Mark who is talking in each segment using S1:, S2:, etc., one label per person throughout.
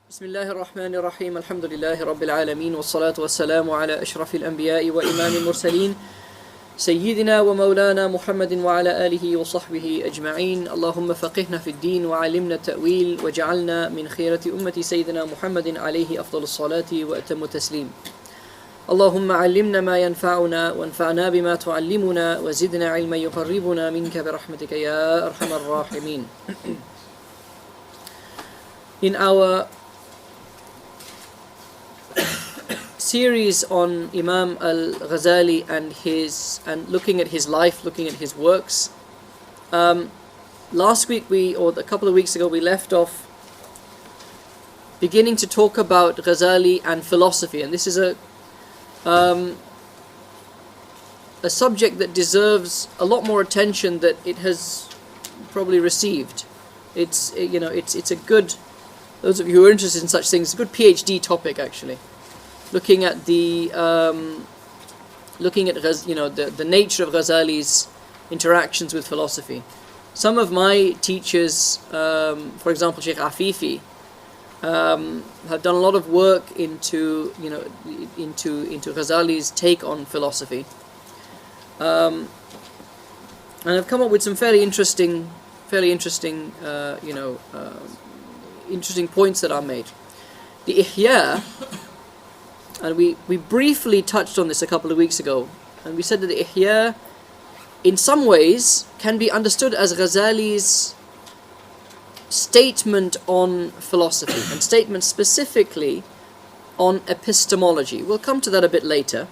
S1: بسم الله الرحمن الرحيم الحمد لله رب العالمين والصلاة والسلام على أشرف الأنبياء وإمام المرسلين سيدنا ومولانا محمد وعلى آله وصحبه أجمعين. اللهم فقهنا في الدين وعلمنا التأويل وجعلنا من خيرة أمة سيدنا محمد عليه أفضل الصلاة وأتم التسليم. اللهم علمنا ما ينفعنا وانفعنا بما تعلمنا وزدنا علما يقربنا منك برحمتك يا أرحم الراحمين. In our series on Imam al-Ghazali and looking at his life, looking at his works, last week or a couple of weeks ago we left off beginning to talk about Ghazali and philosophy, and this is a subject that deserves a lot more attention that it has probably received. It's a good, those of you who are interested in such things, a good PhD topic actually. Looking at the nature of Ghazali's interactions with philosophy. Some of my teachers, for example, Shaykh Afifi, have done a lot of work into Ghazali's take on philosophy, and have come up with some fairly interesting points that are made. The Ihya, and we briefly touched on this a couple of weeks ago, and we said that the Ihya in some ways can be understood as Ghazali's statement on philosophy, and statement specifically on epistemology. We'll come to that a bit later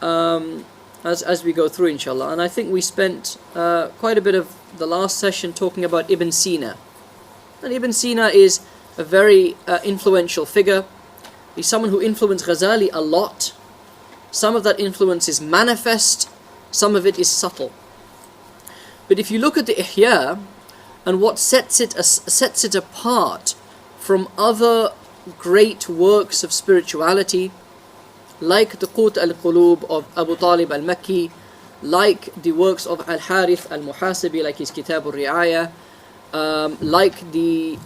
S1: as we go through, inshallah. And I think we spent quite a bit of the last session talking about Ibn Sina. And Ibn Sina is a very influential figure. He's someone who influenced Ghazali a lot. Some of that influence is manifest, some of it is subtle. But if you look at the Ihya and what sets it apart from other great works of spirituality, like the Qut al-Qulub of Abu Talib al-Makki, like the works of Al-Harith al-Muhasibi, like his Kitab al-Ri'ayah, like the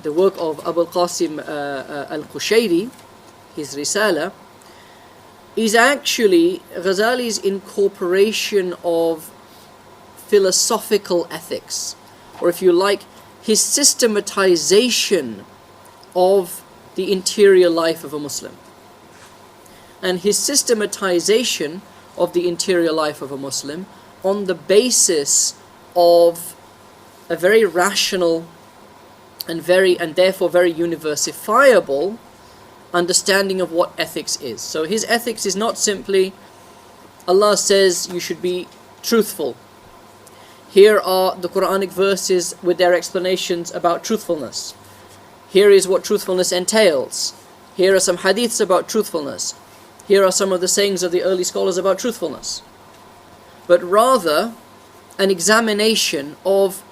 S1: work of Abu al-Qasim al-Qushayri, his Risala, is actually Ghazali's incorporation of philosophical ethics, or if you like, his systematization of the interior life of a Muslim. And his systematization of the interior life of a Muslim on the basis of a very rational and therefore very universifiable understanding of what ethics is. So his ethics is not simply, Allah says you should be truthful. Here are the Quranic verses with their explanations about truthfulness. Here is what truthfulness entails. Here are some hadiths about truthfulness. Here are some of the sayings of the early scholars about truthfulness. But rather, an examination of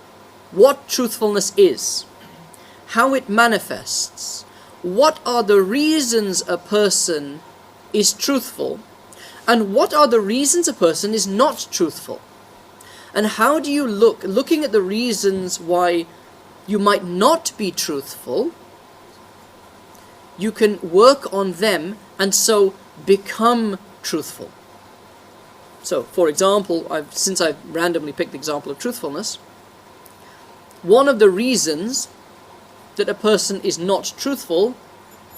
S1: what truthfulness is, how it manifests, what are the reasons a person is truthful, and what are the reasons a person is not truthful. And how do you looking at the reasons why you might not be truthful, you can work on them and so become truthful. So, for example, since I've randomly picked the example of truthfulness, one of the reasons that a person is not truthful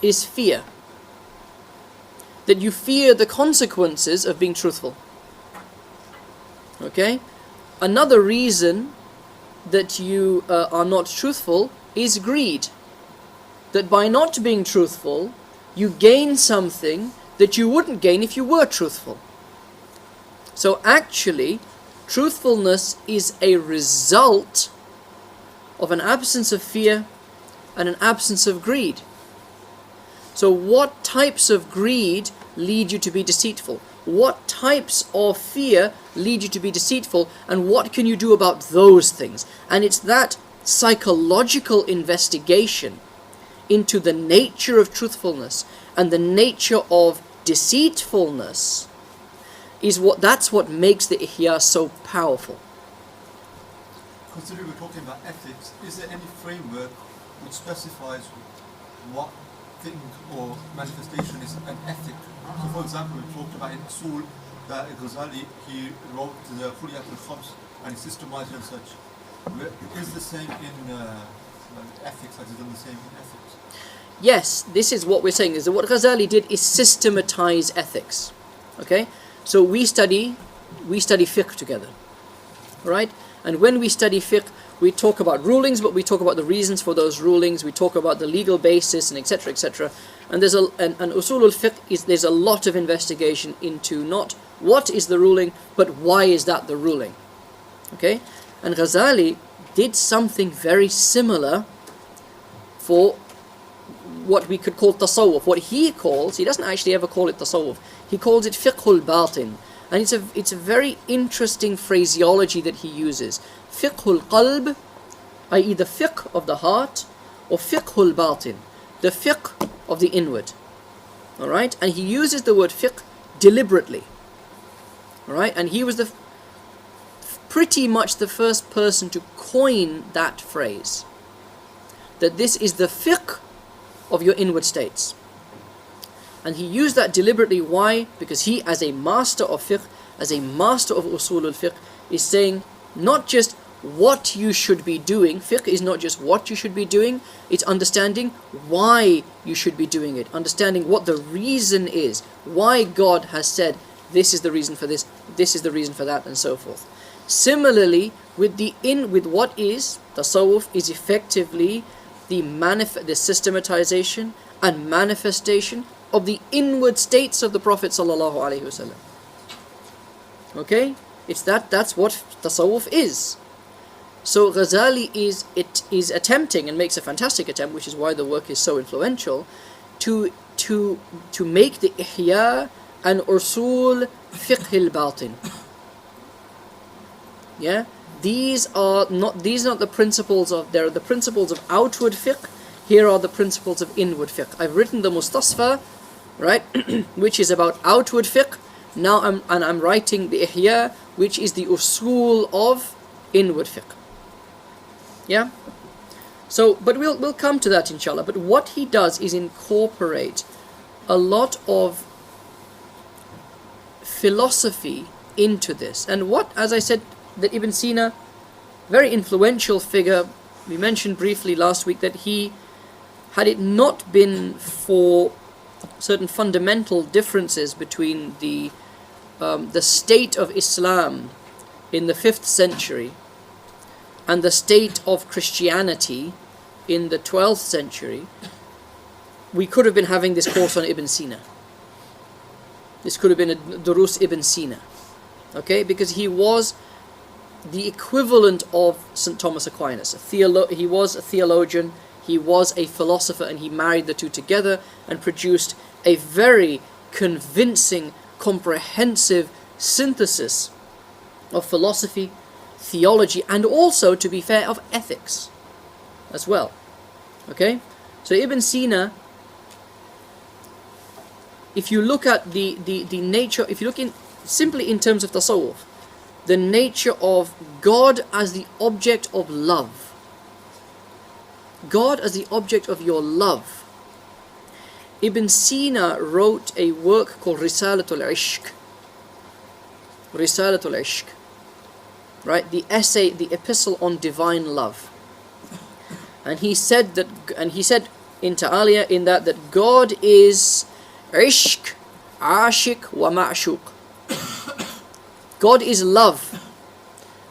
S1: is fear. That you fear the consequences of being truthful. Okay? Another reason that you are not truthful is greed. That by not being truthful, you gain something that you wouldn't gain if you were truthful. So actually, truthfulness is a result of an absence of fear and an absence of greed. So what types of greed lead you to be deceitful? What types of fear lead you to be deceitful? And what can you do about those things? And it's that psychological investigation into the nature of truthfulness and the nature of deceitfulness that's what makes the Ihya so powerful.
S2: Considering we're talking about ethics, is there any framework which specifies what thing or manifestation is an ethic. So for example, we talked about in Usul that Ghazali, he wrote the Khuliyat al-Khams and he systematized and such. Is the same in ethics, has it done the same in ethics?
S1: Yes, this is what we're saying, is that what Ghazali did is systematize ethics. Okay? So we study fiqh together. Right? And when we study fiqh, we talk about rulings, but we talk about the reasons for those rulings, we talk about the legal basis, and etc., etc. And there's an usul al-fiqh, there's a lot of investigation into not what is the ruling, but why is that the ruling. Okay? And Ghazali did something very similar for what we could call tasawwuf. What he doesn't actually ever call it tasawwuf. He calls it fiqhul batin. And it's a very interesting phraseology that he uses. Fiqhul qalb, i.e. the fiqh of the heart, or fiqhul batin, the fiqh of the inward. Alright? And he uses the word fiqh deliberately. Alright? And he was pretty much the first person to coin that phrase. That this is the fiqh of your inward states. And he used that deliberately. Why? Because he, as a master of fiqh, as a master of usul al-fiqh, is saying not just what you should be doing. Fiqh is not just what you should be doing, it's understanding why you should be doing it, understanding what the reason is, why God has said this is the reason for this is the reason for that, and so forth. Similarly, with what is tasawwuf is effectively the systematization and manifestation of the inward states of the Prophet sallallahu alaihi wasallam. Okay, that's what tasawwuf is. So Ghazali is attempting, and makes a fantastic attempt, which is why the work is so influential, to make the ihya and usul fiqh al-batin. Yeah, these are not the principles of, they're the principles of outward fiqh. Here are the principles of inward fiqh. I've written the Mustasfa, right, which is about outward fiqh. Now I'm writing the ihya, which is the usul of inward fiqh. Yeah. So, but we'll come to that inshallah. But what he does is incorporate a lot of philosophy into this. And what, as I said, that Ibn Sina, very influential figure, we mentioned briefly last week that he, had it not been for certain fundamental differences between the state of Islam in the 5th century and the state of Christianity in the 12th century, we could have been having this course on Ibn Sina. This could have been a Durus Ibn Sina. Okay, because he was the equivalent of St. Thomas Aquinas. He was a theologian, he was a philosopher, and he married the two together and produced a very convincing, comprehensive synthesis of philosophy, theology, and also, to be fair, of ethics as well. Okay? So Ibn Sina, if you look at the nature, if you look simply in terms of tasawwuf, the nature of God as the object of love, God as the object of your love, Ibn Sina wrote a work called Risalatul Ishq. Risalatul Ishq. Right? The essay, the epistle on divine love. And he said in Ta'aliyah in that God is Ishq, Ashik wa Ma'shuq. God is love,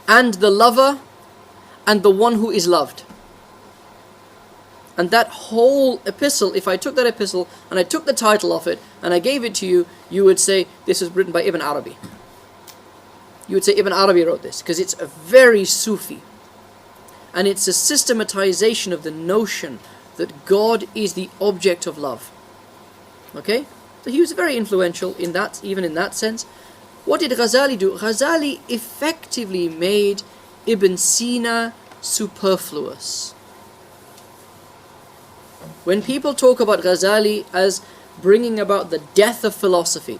S1: and the lover, and the one who is loved. And that whole epistle, if I took that epistle and I took the title of it and I gave it to you, you would say this is written by Ibn Arabi. You would say Ibn Arabi wrote this, because it's a very Sufi. And it's a systematization of the notion that God is the object of love. Okay? So he was very influential in that, even in that sense. What did Ghazali do? Ghazali effectively made Ibn Sina superfluous. When people talk about Ghazali as bringing about the death of philosophy,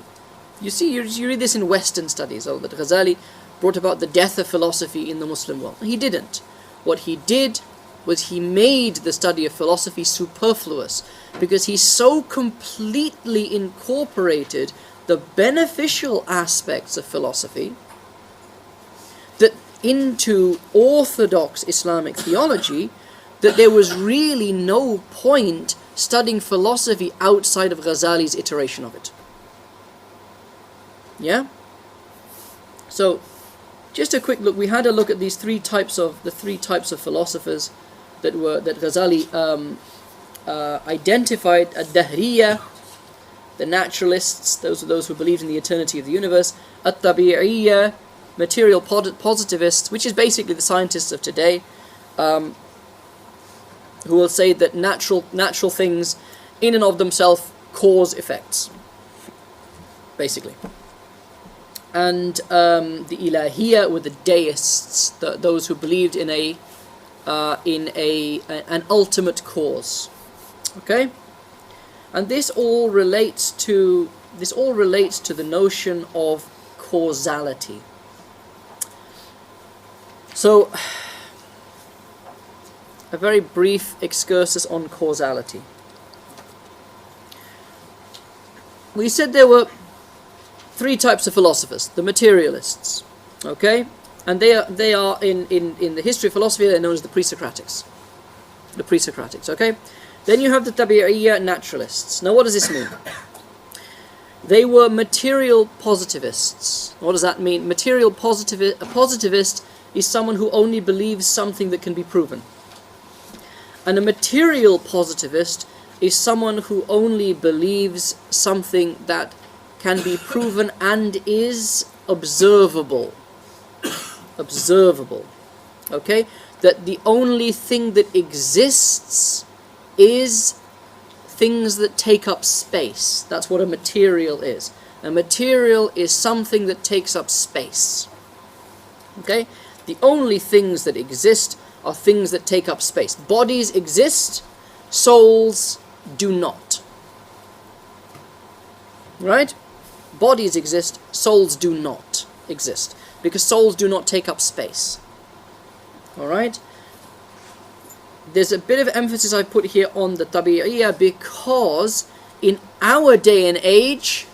S1: you see, you read this in Western studies, that Ghazali brought about the death of philosophy in the Muslim world. He didn't. What he did was he made the study of philosophy superfluous, because he so completely incorporated the beneficial aspects of philosophy that into orthodox Islamic theology, that there was really no point studying philosophy outside of Ghazali's iteration of it. Yeah? So, just a quick look. We had a look at the three types of philosophers that Ghazali identified: ad-Dahriyya, the naturalists, those are those who believed in the eternity of the universe; at-Tabi'iyya, material positivists, which is basically the scientists of today, who will say that natural things in and of themselves cause effects, basically. And the Ilahiyya were the deists, those who believed in an ultimate cause. Okay, and this all relates to the notion of causality. So, a very brief excursus on causality. We said there were three types of philosophers: the materialists, okay, and they are in the history of philosophy they're known as the pre-Socratics. The pre-Socratics, okay. Then you have the Tabi'iyya naturalists. Now, what does this mean? They were material positivists. What does that mean? A positivist is someone who only believes something that can be proven. And a material positivist is someone who only believes something that can be proven and is observable. Observable. Okay? That the only thing that exists is things that take up space. That's what a material is. A material is something that takes up space. Okay? The only things that exist are things that take up space. Bodies exist, souls do not. Right? Bodies exist, souls do not exist, because souls do not take up space. Alright? There's a bit of emphasis I put here on the Tabi'iyya, because in our day and age,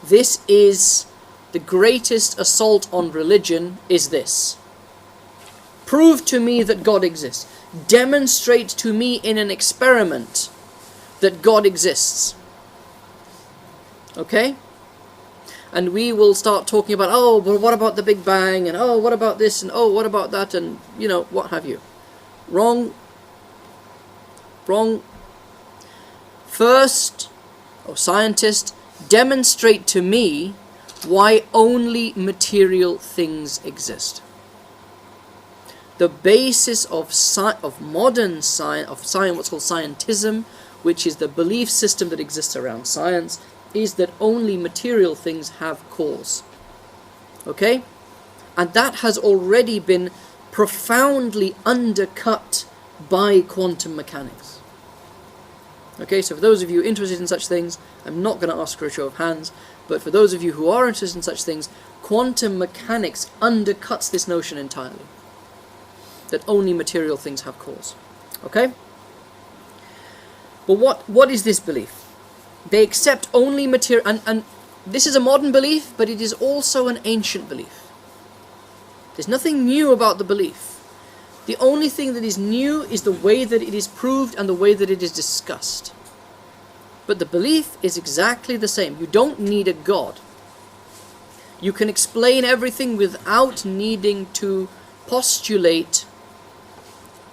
S1: this is the greatest assault on religion, is this. Prove to me that God exists. Demonstrate to me in an experiment that God exists. Okay? And we will start talking about, oh, but what about the Big Bang? And oh, what about this? And oh, what about that? And, you know, what have you. Wrong. Wrong. First, scientist, demonstrate to me why only material things exist. The basis of modern science, what's called scientism, which is the belief system that exists around science, is that only material things have cause. Okay? And that has already been profoundly undercut by quantum mechanics. Okay, so for those of you interested in such things, I'm not going to ask for a show of hands, but for those of you who are interested in such things, quantum mechanics undercuts this notion entirely. That only material things have cause. Okay? But what is this belief? They accept only material, and this is a modern belief, but it is also an ancient belief. There's nothing new about the belief. The only thing that is new is the way that it is proved and the way that it is discussed. But the belief is exactly the same. You don't need a God. You can explain everything without needing to postulate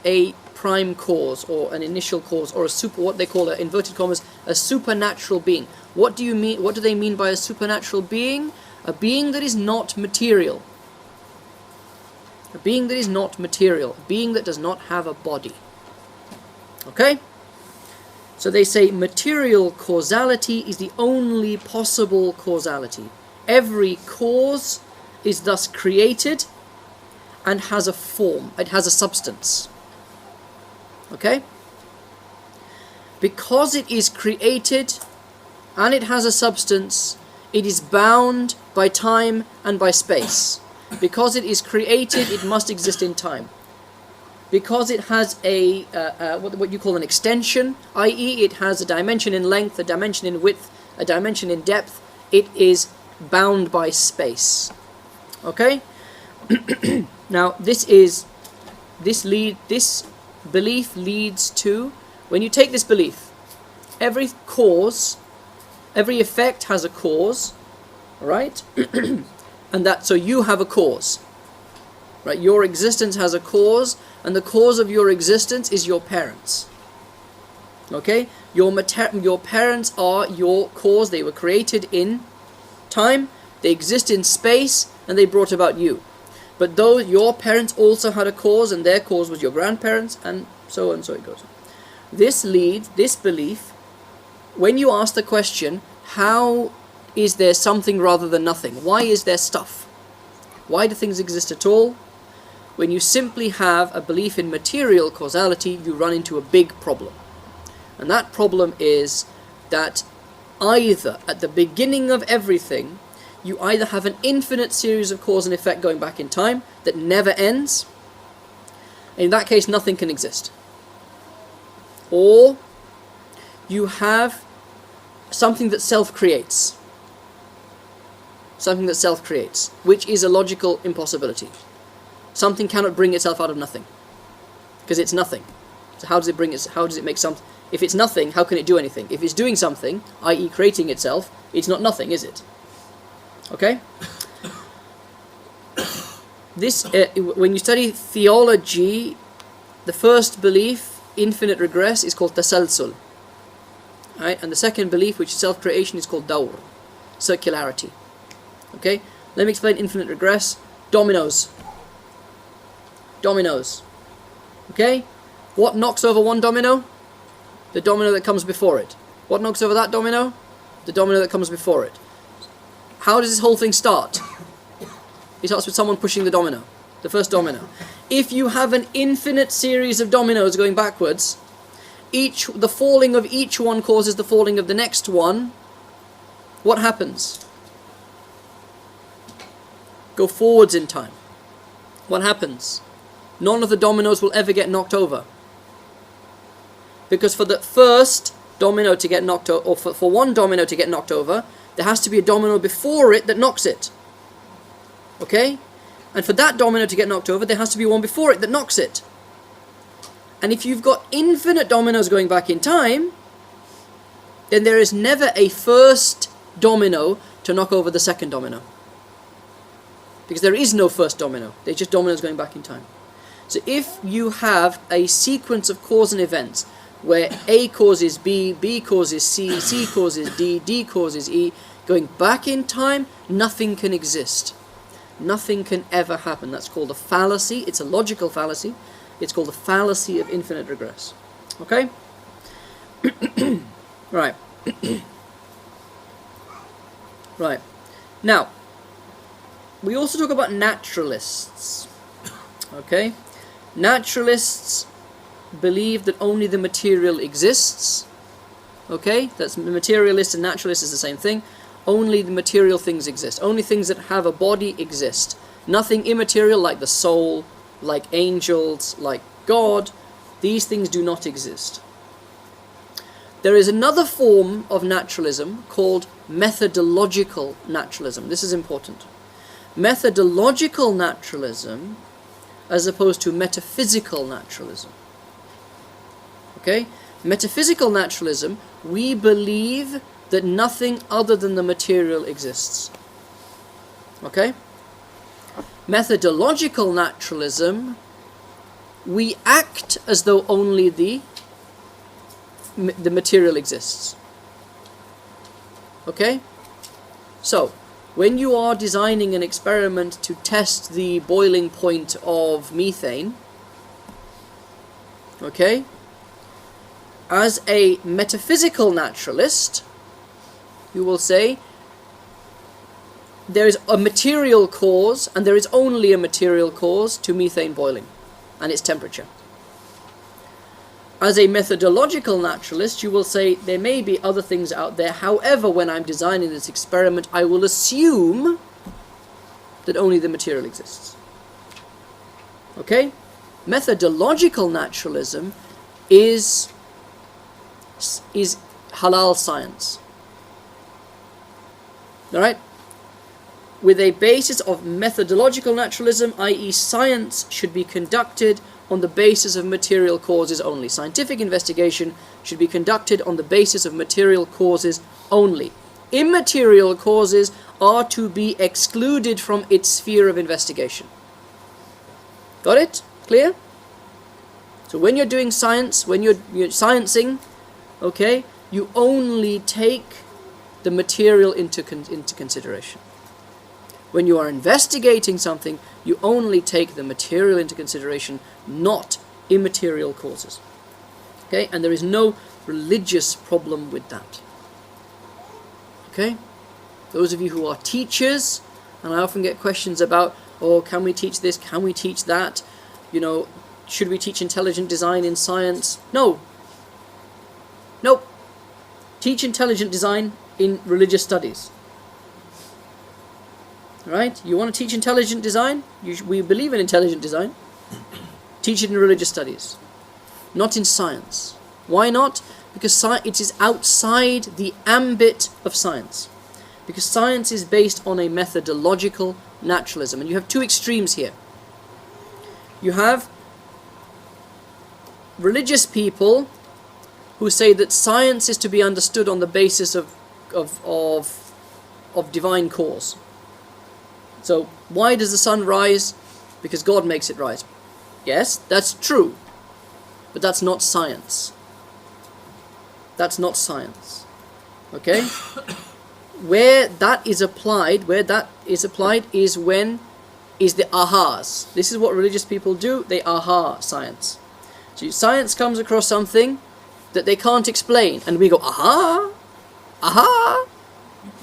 S1: a prime cause or an initial cause or what they call, inverted commas, a supernatural being. What do you mean? What do they mean by a supernatural being? A being that is not material. A being that is not material. A being that does not have a body. Okay? So they say material causality is the only possible causality. Every cause is thus created and has a form. It has a substance. Okay? Because it is created and it has a substance, it is bound by time and by space. Because it is created, it must exist in time. because it has a what you call an extension, i.e. it has a dimension in length, a dimension in width, a dimension in depth, it is bound by space. Okay? Now this belief leads to, when you take this belief, every effect has a cause, right? And so you have a cause, right? Your existence has a cause, and the cause of your existence is your parents. Okay? Your parents are your cause. They were created in time, they exist in space, and they brought about you. But though your parents also had a cause, and their cause was your grandparents, and so on, so it goes. This belief, when you ask the question, how is there something rather than nothing? Why is there stuff? Why do things exist at all? When you simply have a belief in material causality, you run into a big problem. And that problem is that either at the beginning of everything, you either have an infinite series of cause and effect going back in time that never ends. In that case, nothing can exist. Or you have something that self-creates. Something that self-creates, which is a logical impossibility. Something cannot bring itself out of nothing, because it's nothing. So how does it make something? If it's nothing, how can it do anything? If it's doing something, i.e. creating itself, it's not nothing, is it? Okay? When you study theology, the first belief, infinite regress, is called tasalsul. Right? And the second belief, which is self-creation, is called dawr, circularity. Okay? Let me explain infinite regress. Dominoes. Okay? What knocks over one domino? The domino that comes before it. What knocks over that domino? The domino that comes before it. How does this whole thing start? It starts with someone pushing the domino, the first domino. If you have an infinite series of dominoes going backwards, the falling of each one causes the falling of the next one, what happens? Go forwards in time. What happens? None of the dominoes will ever get knocked over. Because for the first domino to get knocked over, or for one domino to get knocked over, there has to be a domino before it that knocks it. Okay? And for that domino to get knocked over, there has to be one before it that knocks it. And if you've got infinite dominoes going back in time, then there is never a first domino to knock over the second domino. Because there is no first domino. They're just dominoes going back in time. So if you have a sequence of cause and events where A causes B, B causes C, C causes D, D causes E, going back in time, nothing can exist. Nothing can ever happen. That's called a fallacy. It's a logical fallacy. It's called the fallacy of infinite regress. Okay? Right. Right. Now, we also talk about naturalists. Okay? Naturalists believe that only the material exists. Okay? That's materialist and naturalist is the same thing. Only the material things exist. Only things that have a body exist. Nothing immaterial like the soul, like angels, like God. These things do not exist. There is another form of naturalism called methodological naturalism. This is important. Methodological naturalism as opposed to metaphysical naturalism. Okay? Metaphysical naturalism, we believe that nothing other than the material exists. Okay? Methodological naturalism, we act as though only the material exists. Okay? So, when you are designing an experiment to test the boiling point of methane, okay, as a metaphysical naturalist, you will say there is a material cause, and there is only a material cause to methane boiling, and its temperature. As a methodological naturalist, you will say there may be other things out there. However, when I'm designing this experiment, I will assume that only the material exists. Okay? Methodological naturalism is halal science. Alright? With a basis of methodological naturalism, i.e. science should be conducted on the basis of material causes only. Scientific investigation should be conducted on the basis of material causes only. Immaterial causes are to be excluded from its sphere of investigation. Got it? Clear? So when you're doing science, when you're sciencing, okay, you only take the material into consideration. When you are investigating something, you only take the material into consideration, not immaterial causes. Okay? And there is no religious problem with that. Okay? Those of you who are teachers, and I often get questions about, oh, can we teach this? Can we teach that? You know, should we teach intelligent design in science? No. Nope. Teach intelligent design in religious studies. Right? You want to teach intelligent design? We believe in intelligent design. Teach it in religious studies. Not in science. Why not? Because it is outside the ambit of science. Because science is based on a methodological naturalism. And you have two extremes here. You have religious people who say that science is to be understood on the basis of divine cause. So, why does the sun rise? Because God makes it rise. Yes, that's true. But that's not science. That's not science. Okay? Where that is applied is when is the ahas. This is what religious people do. They aha science. So science comes across something that they can't explain. And we go, aha! Aha!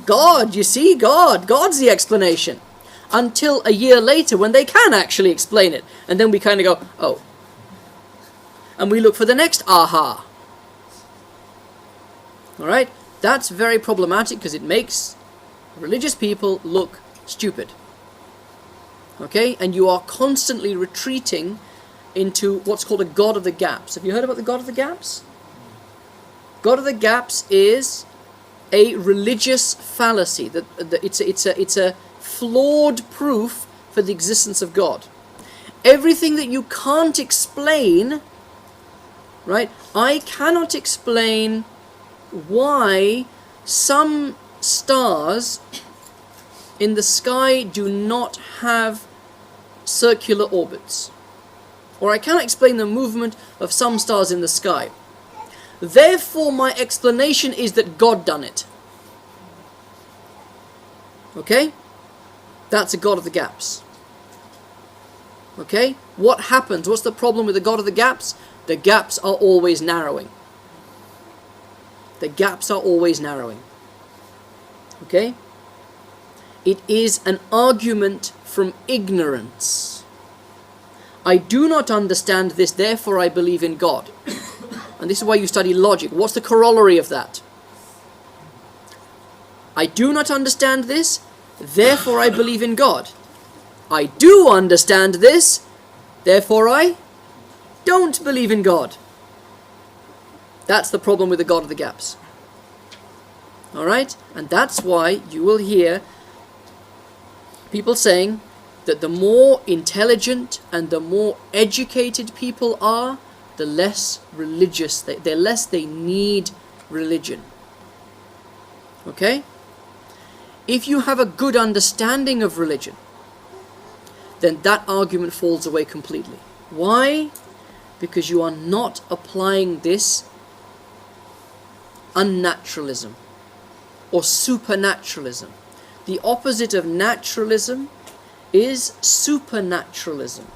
S1: God, you see, God's the explanation. Until a year later when they can actually explain it. And then we kind of go, oh. And we look for the next aha. Alright? That's very problematic because it makes religious people look stupid. Okay? And you are constantly retreating into what's called a God of the Gaps. Have you heard about the God of the Gaps? God of the Gaps is a religious fallacy. It's a flawed proof for the existence of God. Everything that you can't explain, right? I cannot explain why some stars in the sky do not have circular orbits. Or I cannot explain the movement of some stars in the sky. Therefore, my explanation is that God done it. Okay? That's a God of the Gaps. Okay? What happens? What's the problem with the God of the Gaps? The gaps are always narrowing. The gaps are always narrowing. Okay? It is an argument from ignorance. I do not understand this, therefore I believe in God. And this is why you study logic. What's the corollary of that? I do not understand this, therefore I believe in God. I do understand this, therefore I don't believe in God. That's the problem with the God of the Gaps. Alright? And that's why you will hear people saying that the more intelligent and the more educated people are, the less religious the less they need religion. Okay? If you have a good understanding of religion, then that argument falls away completely. Why? Because you are not applying this unnaturalism or supernaturalism. The opposite of naturalism is supernaturalism.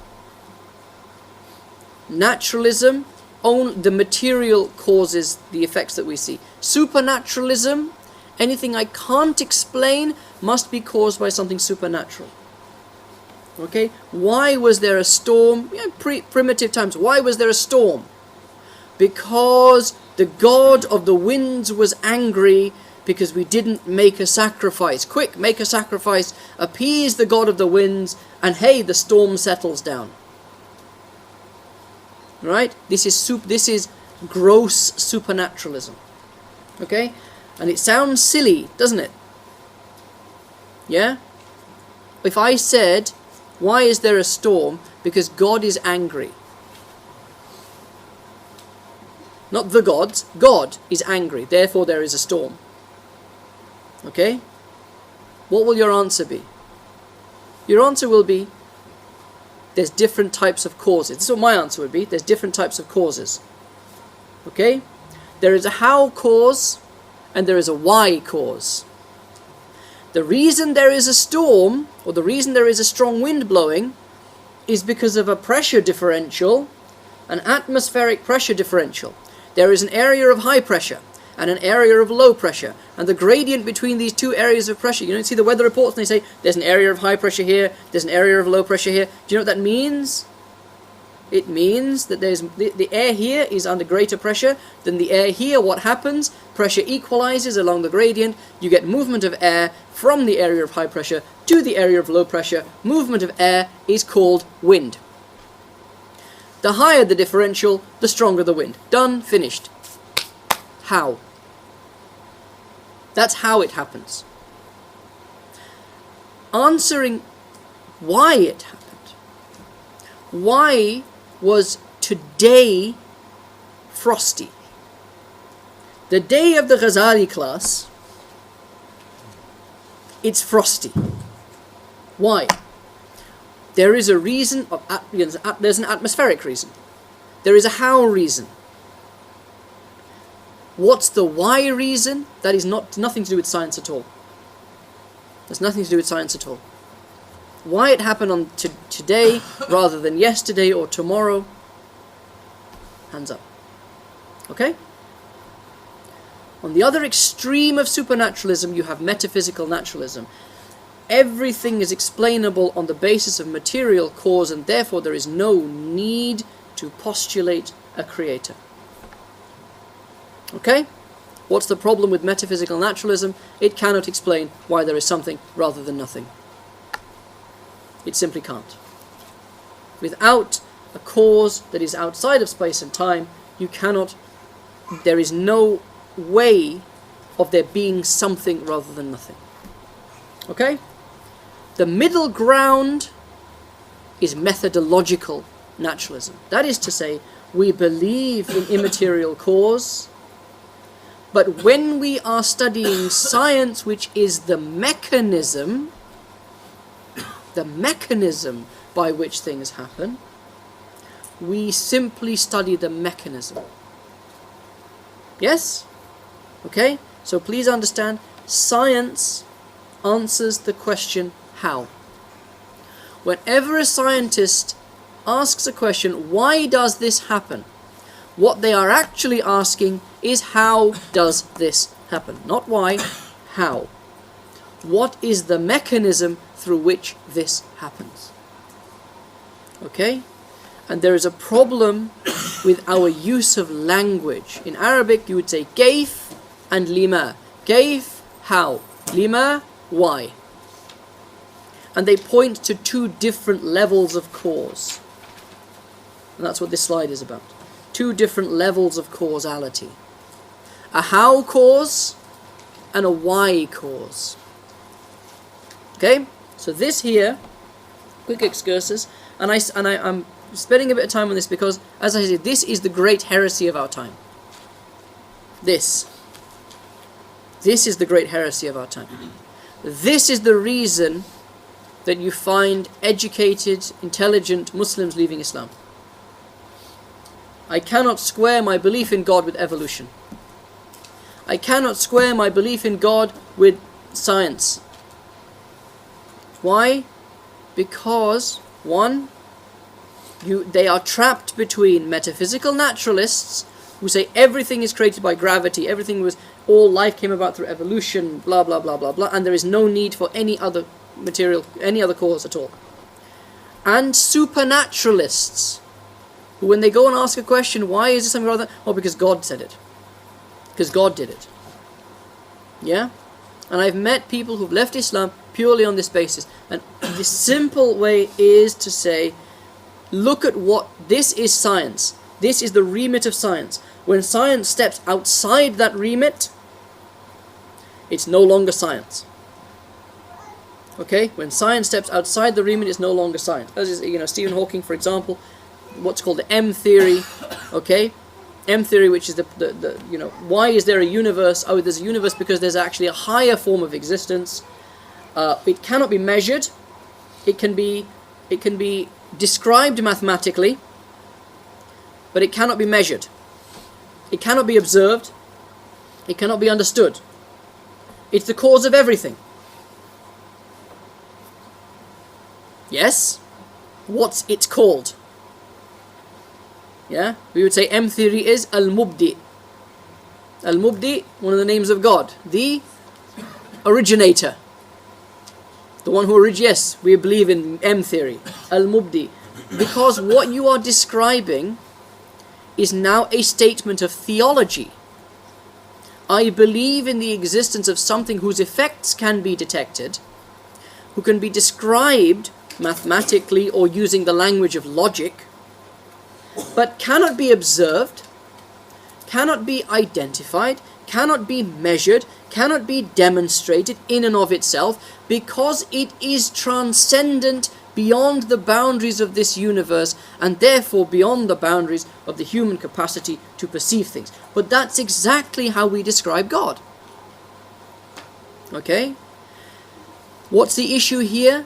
S1: Naturalism, the material causes the effects that we see. Supernaturalism, anything I can't explain must be caused by something supernatural. Okay? Why was there a storm? Primitive times. Why was there a storm? Because the God of the winds was angry because we didn't make a sacrifice. Quick, make a sacrifice, appease the God of the winds, and hey, the storm settles down. right? This is gross supernaturalism. Okay? And it sounds silly, doesn't it? Yeah? If I said, why is there a storm? Because God is angry. Not the gods. God is angry. Therefore there is a storm. Okay? What will your answer be? Your answer will be, there's different types of causes. This is what my answer would be. There's different types of causes. Okay? There is a how cause and there is a why cause. The reason there is a storm, or the reason there is a strong wind blowing, is because of a pressure differential, an atmospheric pressure differential. There is an area of high pressure and an area of low pressure, and the gradient between these two areas of pressure, you don't see the weather reports and they say there's an area of high pressure here, there's an area of low pressure here. Do you know what that means? It means that there's the air here is under greater pressure than the air here. What happens? Pressure equalizes along the gradient. You get movement of air from the area of high pressure to the area of low pressure. Movement of air is called wind. The higher the differential, the stronger the wind. Done, finished. How? That's how it happens. Answering why it happened. Why was today frosty? The day of the Ghazali class, it's frosty. Why? There is a reason, there's an atmospheric reason. There is a how reason. What's the why reason? That is nothing to do with science at all. There's nothing to do with science at all. Why it happened on today rather than yesterday or tomorrow? Hands up. Okay? On the other extreme of supernaturalism, you have metaphysical naturalism. Everything is explainable on the basis of material cause, and therefore there is no need to postulate a creator. Okay? What's the problem with metaphysical naturalism? It cannot explain why there is something rather than nothing. It simply can't. Without a cause that is outside of space and time, you cannot, there is no way of there being something rather than nothing. Okay? The middle ground is methodological naturalism. That is to say, we believe in immaterial cause, but when we are studying science, which is the mechanism by which things happen, we simply study the mechanism. Yes? Okay? So please understand, science answers the question, how? Whenever a scientist asks a question, why does this happen? What they are actually asking is, how does this happen? Not why, how? What is the mechanism through which this happens? Okay? And there is a problem with our use of language. In Arabic, you would say kayf and lima. Kayf, how? Lima, why? And they point to two different levels of cause. And that's what this slide is about. Two different levels of causality. A how cause and a why cause. Okay? So this here, quick excursus, and I'm spending a bit of time on this because, as I said, this is the great heresy of our time. This is the great heresy of our time. This is the reason that you find educated, intelligent Muslims leaving Islam. I cannot square my belief in God with evolution. I cannot square my belief in God with science. Why? Because, one, they are trapped between metaphysical naturalists who say everything is created by gravity, all life came about through evolution, blah, blah, blah, blah, blah, and there is no need for any other material, any other cause at all. And supernaturalists, who when they go and ask a question, why is this something rather? Oh, because God said it. Because God did it. Yeah? And I've met people who've left Islam purely on this basis. And the simple way is to say, look at what, this is science. This is the remit of science. When science steps outside that remit, it's no longer science. Okay? When science steps outside the remit, it's no longer science. As is, Stephen Hawking, for example, what's called the M theory. Okay? M theory, which is the why is there a universe? Oh, there's a universe because there's actually a higher form of existence. It cannot be measured. It can be described mathematically, but it cannot be measured. It cannot be observed. It cannot be understood. It's the cause of everything. Yes? What's it called? Yeah? We would say M theory is Al-Mubdi. Al-Mubdi, one of the names of God. The originator. The one who originates. Yes, we believe in M theory. Al-Mubdi. Because what you are describing is now a statement of theology. I believe in the existence of something whose effects can be detected, who can be described mathematically or using the language of logic, but cannot be observed, cannot be identified, cannot be measured, cannot be demonstrated in and of itself, because it is transcendent beyond the boundaries of this universe, and therefore beyond the boundaries of the human capacity to perceive things. But that's exactly how we describe God. Okay? What's the issue here?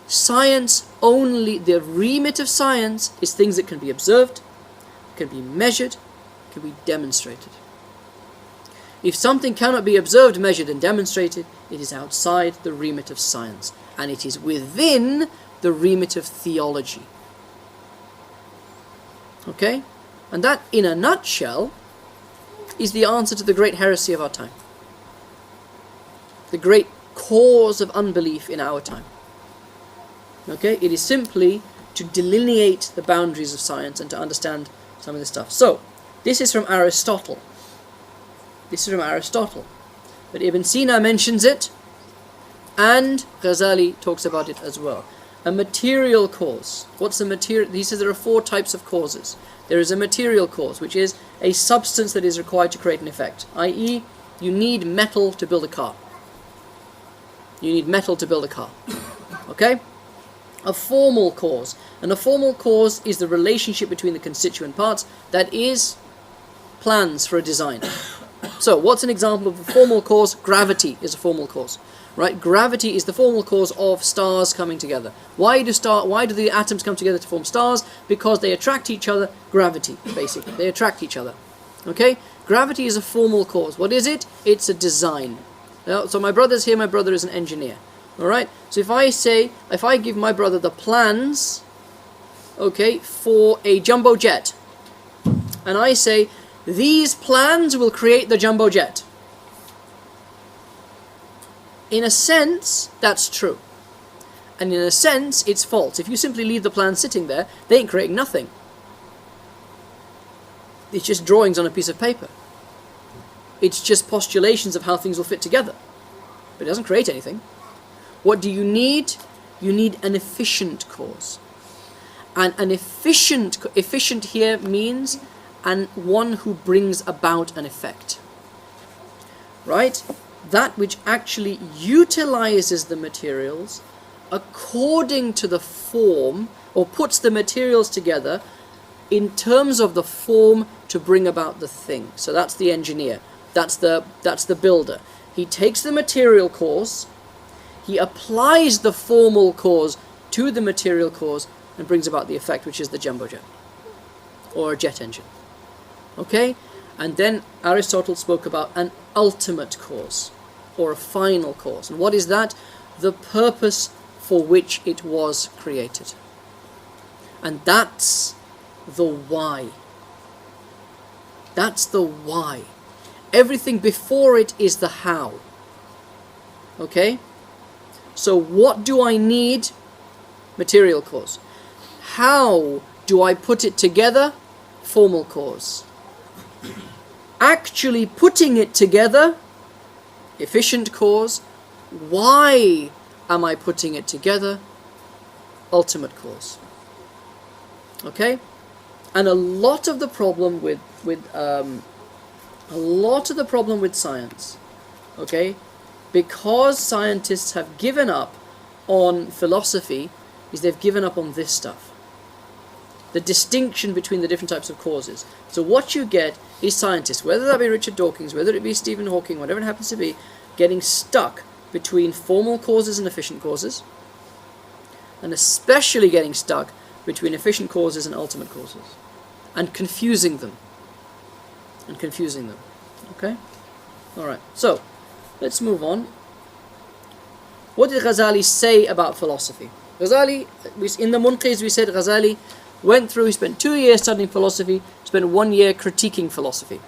S1: Science only, the remit of science is things that can be observed, can be measured, can be demonstrated. If something cannot be observed, measured and demonstrated, it is outside the remit of science, and it is within the remit of theology. Okay? And that, in a nutshell, is the answer to the great heresy of our time. The great cause of unbelief in our time. Okay? It is simply to delineate the boundaries of science and to understand some of this stuff. So, this is from Aristotle. This is from Aristotle. But Ibn Sina mentions it, and Ghazali talks about it as well. A material cause. What's the material? He says there are 4 types of causes. There is a material cause, which is a substance that is required to create an effect. I.e., you need metal to build a car. You need metal to build a car. Okay? A formal cause. And a formal cause is the relationship between the constituent parts, that is plans for a design. So, what's an example of a formal cause? Gravity is a formal cause. Right? Gravity is the formal cause of stars coming together. Why do the atoms come together to form stars? Because they attract each other. Gravity, basically. They attract each other. Okay? Gravity is a formal cause. What is it? It's a design. Now, so my brother's here, my brother is an engineer. Alright? So if I give my brother the plans, okay, for a jumbo jet, and I say, these plans will create the jumbo jet. In a sense, that's true. And in a sense, it's false. If you simply leave the plans sitting there, they ain't creating nothing. It's just drawings on a piece of paper. It's just postulations of how things will fit together. But it doesn't create anything. What do you need? You need an efficient cause. And an efficient here means one who brings about an effect. Right? That which actually utilizes the materials according to the form, or puts the materials together in terms of the form to bring about the thing. So that's the engineer. That's the builder. He takes the material cause, he applies the formal cause to the material cause, and brings about the effect, which is the jumbo jet or a jet engine. Okay? And then Aristotle spoke about an ultimate cause, or a final cause. And what is that? The purpose for which it was created. And that's the why. That's the why. Everything before it is the how. Okay? So what do I need? Material cause. How do I put it together? Formal cause. Actually putting it together, efficient cause. Why am I putting it together? Ultimate cause. Okay? And a lot of the problem with science, okay, because scientists have given up on philosophy, is they've given up on this stuff. The distinction between the different types of causes. So what you get is scientists, whether that be Richard Dawkins, whether it be Stephen Hawking, whatever it happens to be, getting stuck between formal causes and efficient causes, and especially getting stuck between efficient causes and ultimate causes, and confusing them. Okay? Alright, so let's move on. What did Ghazali say about philosophy? Ghazali, in the Munqiz we said Ghazali went through, he spent 2 years studying philosophy, spent 1 year critiquing philosophy.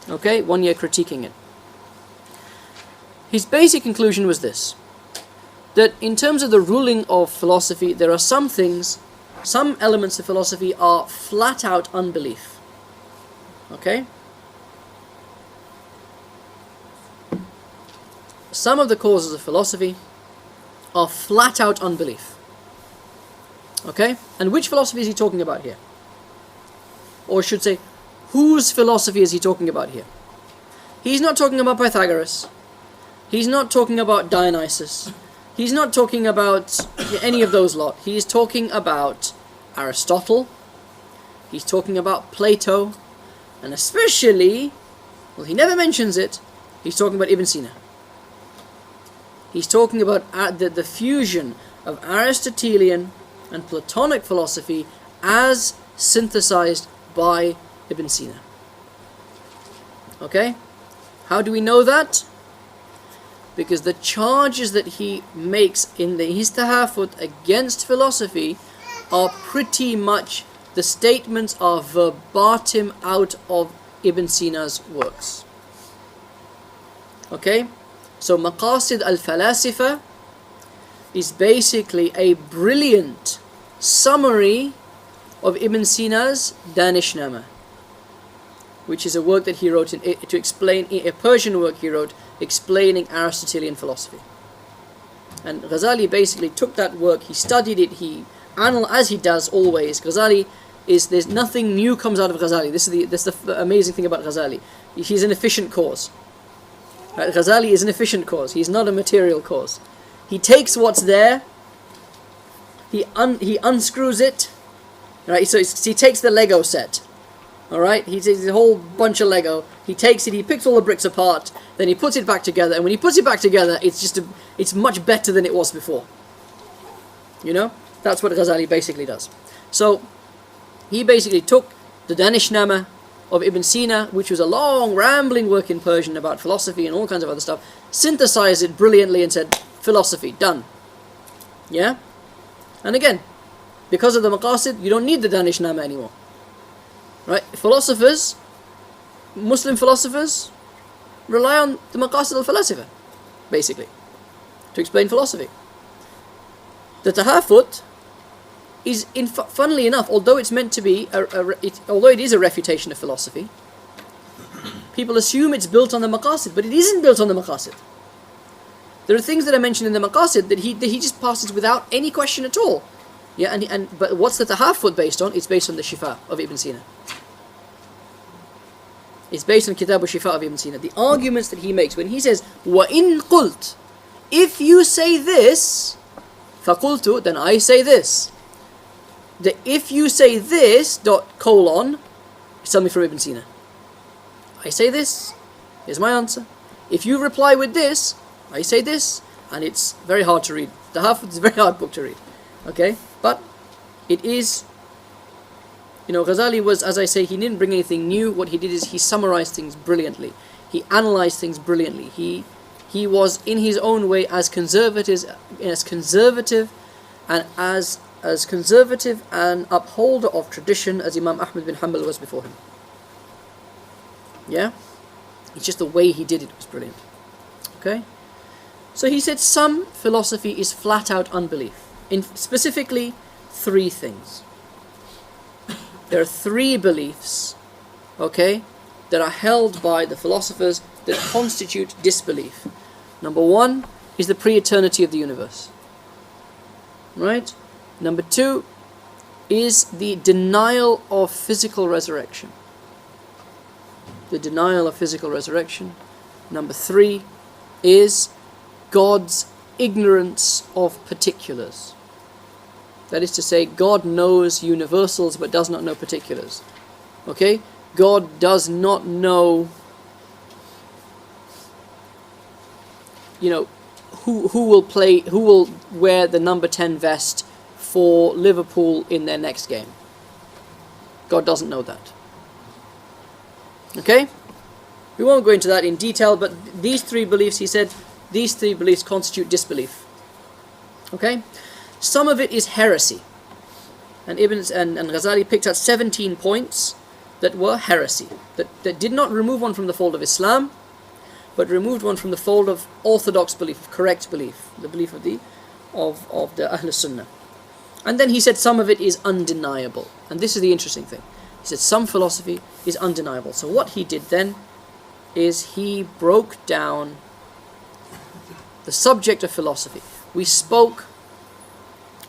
S1: Okay, 1 year critiquing it. His basic conclusion was this, that in terms of the ruling of philosophy, there are some things, some elements of philosophy are flat out unbelief. Okay? Some of the causes of philosophy are flat out unbelief. Okay? And which philosophy is he talking about here? Or I should say, whose philosophy is he talking about here? He's not talking about Pythagoras. He's not talking about Dionysus. He's not talking about any of those lot. He's talking about Aristotle. He's talking about Plato. And especially, well, he never mentions it, he's talking about Ibn Sina. He's talking about the fusion of Aristotelian and Platonic philosophy as synthesized by Ibn Sina. Okay? How do we know that? Because the charges that he makes in his tahafut against philosophy are pretty much, the statements are verbatim out of Ibn Sina's works. Okay? So Maqasid al-Falasifa is basically a brilliant summary of Ibn Sina's Danishnama, which is a work that he wrote to explain, a Persian work he wrote explaining Aristotelian philosophy. And Ghazali basically took that work, he studied it, as he does always. Ghazali there's nothing new comes out of Ghazali. This is the amazing thing about Ghazali. He's an efficient cause. Right? Ghazali is an efficient cause. He's not a material cause. He takes what's there, he unscrews it, right? So he takes the Lego set, all right? He takes a whole bunch of Lego. He takes it, he picks all the bricks apart, then he puts it back together. And when he puts it back together, it's much better than it was before. You know, that's what Ghazali basically does. So he basically took the Danishnama of Ibn Sina, which was a long, rambling work in Persian about philosophy and all kinds of other stuff, synthesized it brilliantly and said, philosophy, done. Yeah? And again, because of the Maqasid, you don't need the Danishnama anymore. Right? Philosophers, Muslim philosophers, rely on the Maqasid al-Falasifa, basically, to explain philosophy. The Tahafut is, funnily enough, although it's meant to be, although it is a refutation of philosophy, people assume it's built on the Maqasid, but it isn't built on the Maqasid. There are things that are mentioned in the Maqasid that he just passes without any question at all. Yeah, but what's the Tahafut based on? It's based on the Shifa of Ibn Sina. It's based on Kitab al-Shifa of Ibn Sina. The arguments that he makes when he says, وَإِن قُلْتُ, if you say this, فَقُلْتُ, then I say this. The if you say this, is something from Ibn Sina. I say this, here's my answer. If you reply with this, I say this, and it's very hard to read. The Hafid is a very hard book to read. Okay? But it is, Ghazali was, as I say, he didn't bring anything new. What he did is he summarized things brilliantly. He analyzed things brilliantly. He was, in his own way, as conservative and upholder of tradition as Imam Ahmad bin Hanbal was before him. Yeah? It's just the way he did it was brilliant. Okay? So he said some philosophy is flat out unbelief. In specifically 3 things. There are 3 beliefs, okay, that are held by the philosophers that constitute disbelief. Number 1 is the pre-eternity of the universe. Right? Number 2 is the denial of physical resurrection. The denial of physical resurrection. Number 3 is God's ignorance of particulars. That is to say, God knows universals but does not know particulars. Okay? God does not know, who will wear the number 10 vest for Liverpool in their next game. God doesn't know that. Okay? We won't go into that in detail, but these 3 beliefs, he said, these 3 beliefs constitute disbelief. Okay? Some of it is heresy. And Ibn and Ghazali picked out 17 points that were heresy, that did not remove one from the fold of Islam, but removed one from the fold of orthodox belief, of correct belief, the belief of the Ahl Sunnah. And then he said some of it is undeniable. And this is the interesting thing. He said some philosophy is undeniable. So what he did then is he broke down the subject of philosophy. We spoke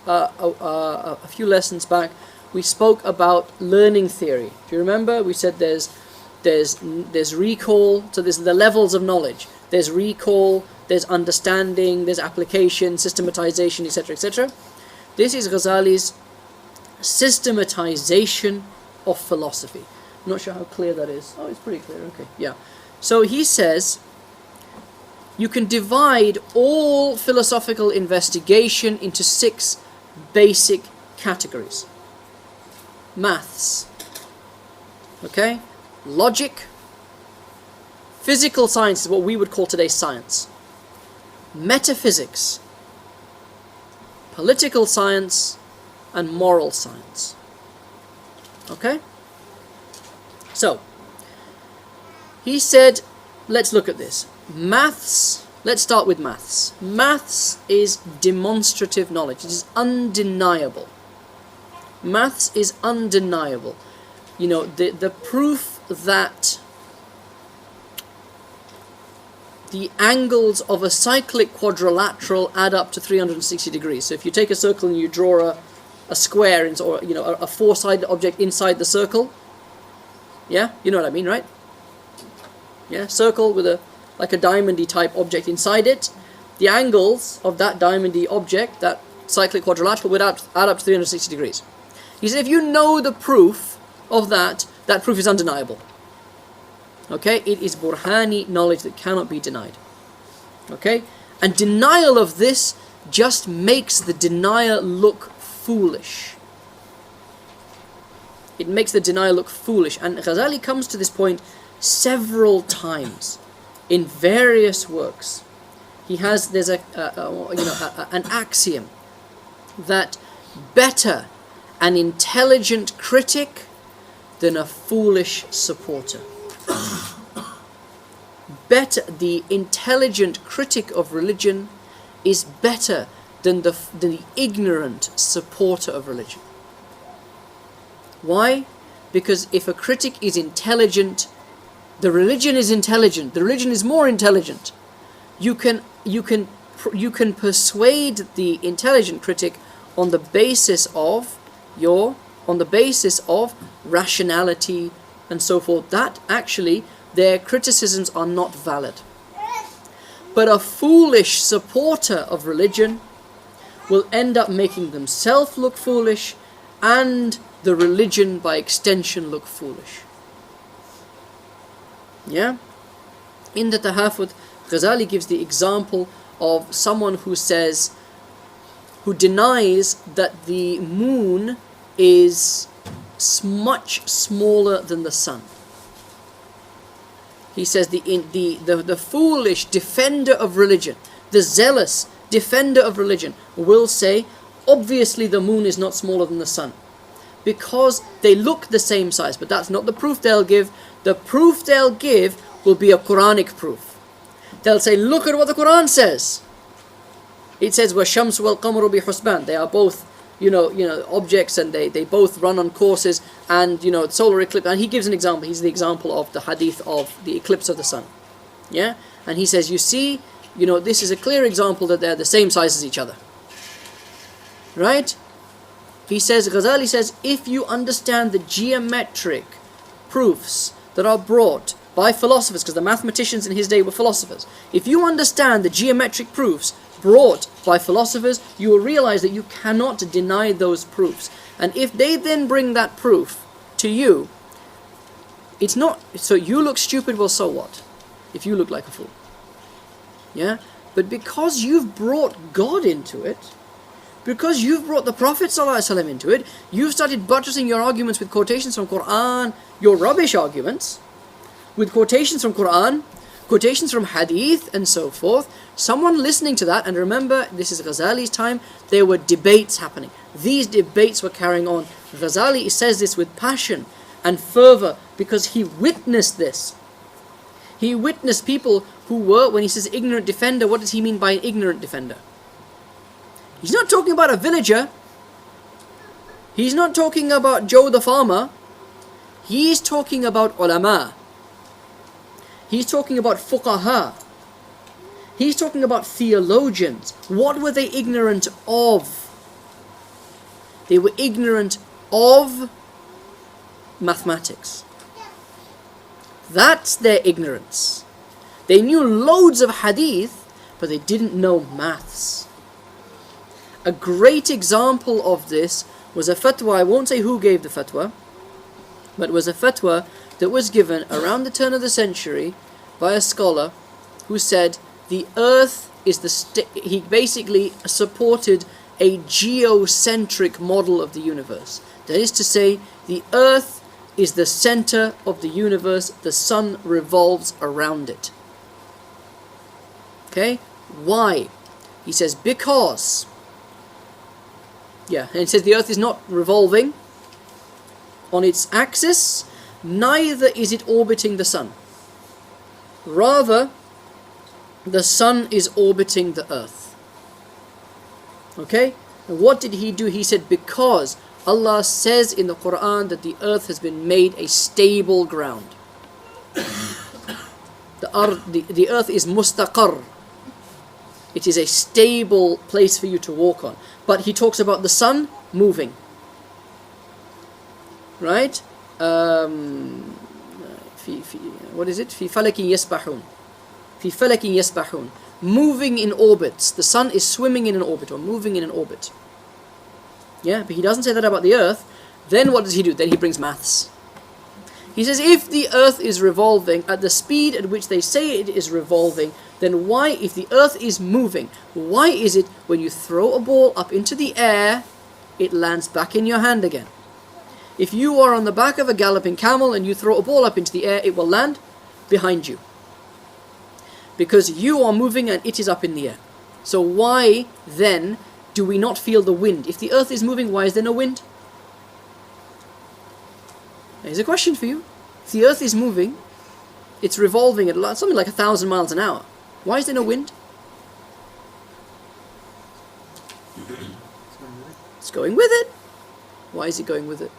S1: a few lessons back. We spoke about learning theory. Do you remember? We said there's recall. So there's the levels of knowledge. There's recall. There's understanding. There's application, systematization, etc., etc. This is Ghazali's systematization of philosophy. I'm not sure how clear that is. Oh, it's pretty clear. Okay, yeah. So he says you can divide all philosophical investigation into 6 basic categories. Maths, okay? Logic, physical science is what we would call today science. Metaphysics, political science, and moral science. Okay? So, he said, let's look at this. Maths, let's start with maths. Maths is demonstrative knowledge. It is undeniable. Maths is undeniable. The proof that the angles of a cyclic quadrilateral add up to 360 degrees. So if you take a circle and you draw a square, or a 4-sided object inside the circle, yeah, you know what I mean, right? Yeah, circle with like a diamondy type object inside it. The angles of that diamondy object, that cyclic quadrilateral, would add up to 360 degrees. He said if you know the proof of that proof is undeniable. Okay, it is burhani knowledge that cannot be denied. Okay, and denial of this just makes the denier look foolish. It makes the denier look foolish, and Ghazali comes to this point several times in various works. There's an axiom that better an intelligent critic than a foolish supporter. Better, the intelligent critic of religion is better than the ignorant supporter of religion. Why? Because if a critic is intelligent, the religion is intelligent. The religion is more intelligent. You can persuade the intelligent critic on the basis of rationality and so forth. That actually their criticisms are not valid. But a foolish supporter of religion will end up making themselves look foolish and the religion by extension look foolish. Yeah? In the Tahafut, Ghazali gives the example of someone who denies that the moon is much smaller than the sun. He says the foolish defender of religion, the zealous defender of religion will say, obviously the moon is not smaller than the sun, because they look the same size, but that's not the proof they'll give. The proof they'll give will be a Quranic proof. They'll say, look at what the Quran says. It says, وَالشَّمْسُ وَالْقَمَرُ بِحُسْبَانٍ. They are both, objects, and they both run on courses, and, solar eclipse. And he gives an example. He's the example of the hadith of the eclipse of the sun. Yeah? And he says, you see, this is a clear example that they're the same size as each other. Right? Ghazali says, if you understand the geometric proofs that are brought by philosophers, because the mathematicians in his day were philosophers, if you understand the geometric proofs brought by philosophers, you will realize that you cannot deny those proofs. And if they then bring that proof to you, it's not, so you look stupid, well, so what? If you look like a fool. Yeah? But because you've brought God into it, because you've brought the Prophet ﷺ into it, you've started buttressing your arguments with quotations from Quran, your rubbish arguments, with quotations from Quran, quotations from Hadith, and so forth. Someone listening to that, and remember, this is Ghazali's time, there were debates happening. These debates were carrying on. Ghazali says this with passion and fervor because he witnessed this. He witnessed people who were, when he says ignorant defender, what does he mean by an ignorant defender? He's not talking about a villager. He's not talking about Joe the farmer. He's talking about ulama. He's talking about fuqaha. He's talking about theologians. What were they ignorant of? They were ignorant of mathematics. That's their ignorance. They knew loads of hadith, but they didn't know maths. A great example of this was a fatwa, I won't say who gave the fatwa, but it was a fatwa that was given around the turn of the century by a scholar who said the earth is he basically supported a geocentric model of the universe. That is to say, the earth is the center of the universe, the sun revolves around it. Okay? Why? He says, because, and it says the earth is not revolving on its axis, neither is it orbiting the sun. Rather, the sun is orbiting the earth. Okay? And what did he do? He said, because Allah says in the Quran that the earth has been made a stable ground. The earth is mustaqar. It is a stable place for you to walk on. But he talks about the sun moving. Right? What is it? في فلك يسبحون. في فلك يسبحون. Moving in orbits. The sun is swimming in an orbit or moving in an orbit. Yeah, but he doesn't say that about the earth. Then what does he do? Then he brings maths. He says if the earth is revolving at the speed at which they say it is revolving, then why, if the earth is moving, why is it when you throw a ball up into the air, it lands back in your hand again? If you are on the back of a galloping camel and you throw a ball up into the air, it will land behind you. Because you are moving and it is up in the air. So why then do we not feel the wind? If the earth is moving, why is there no wind? Here's a question for you. If the earth is moving, it's revolving at something like 1,000 miles an hour. Why is there no wind? It's going with it. Why is it going with it?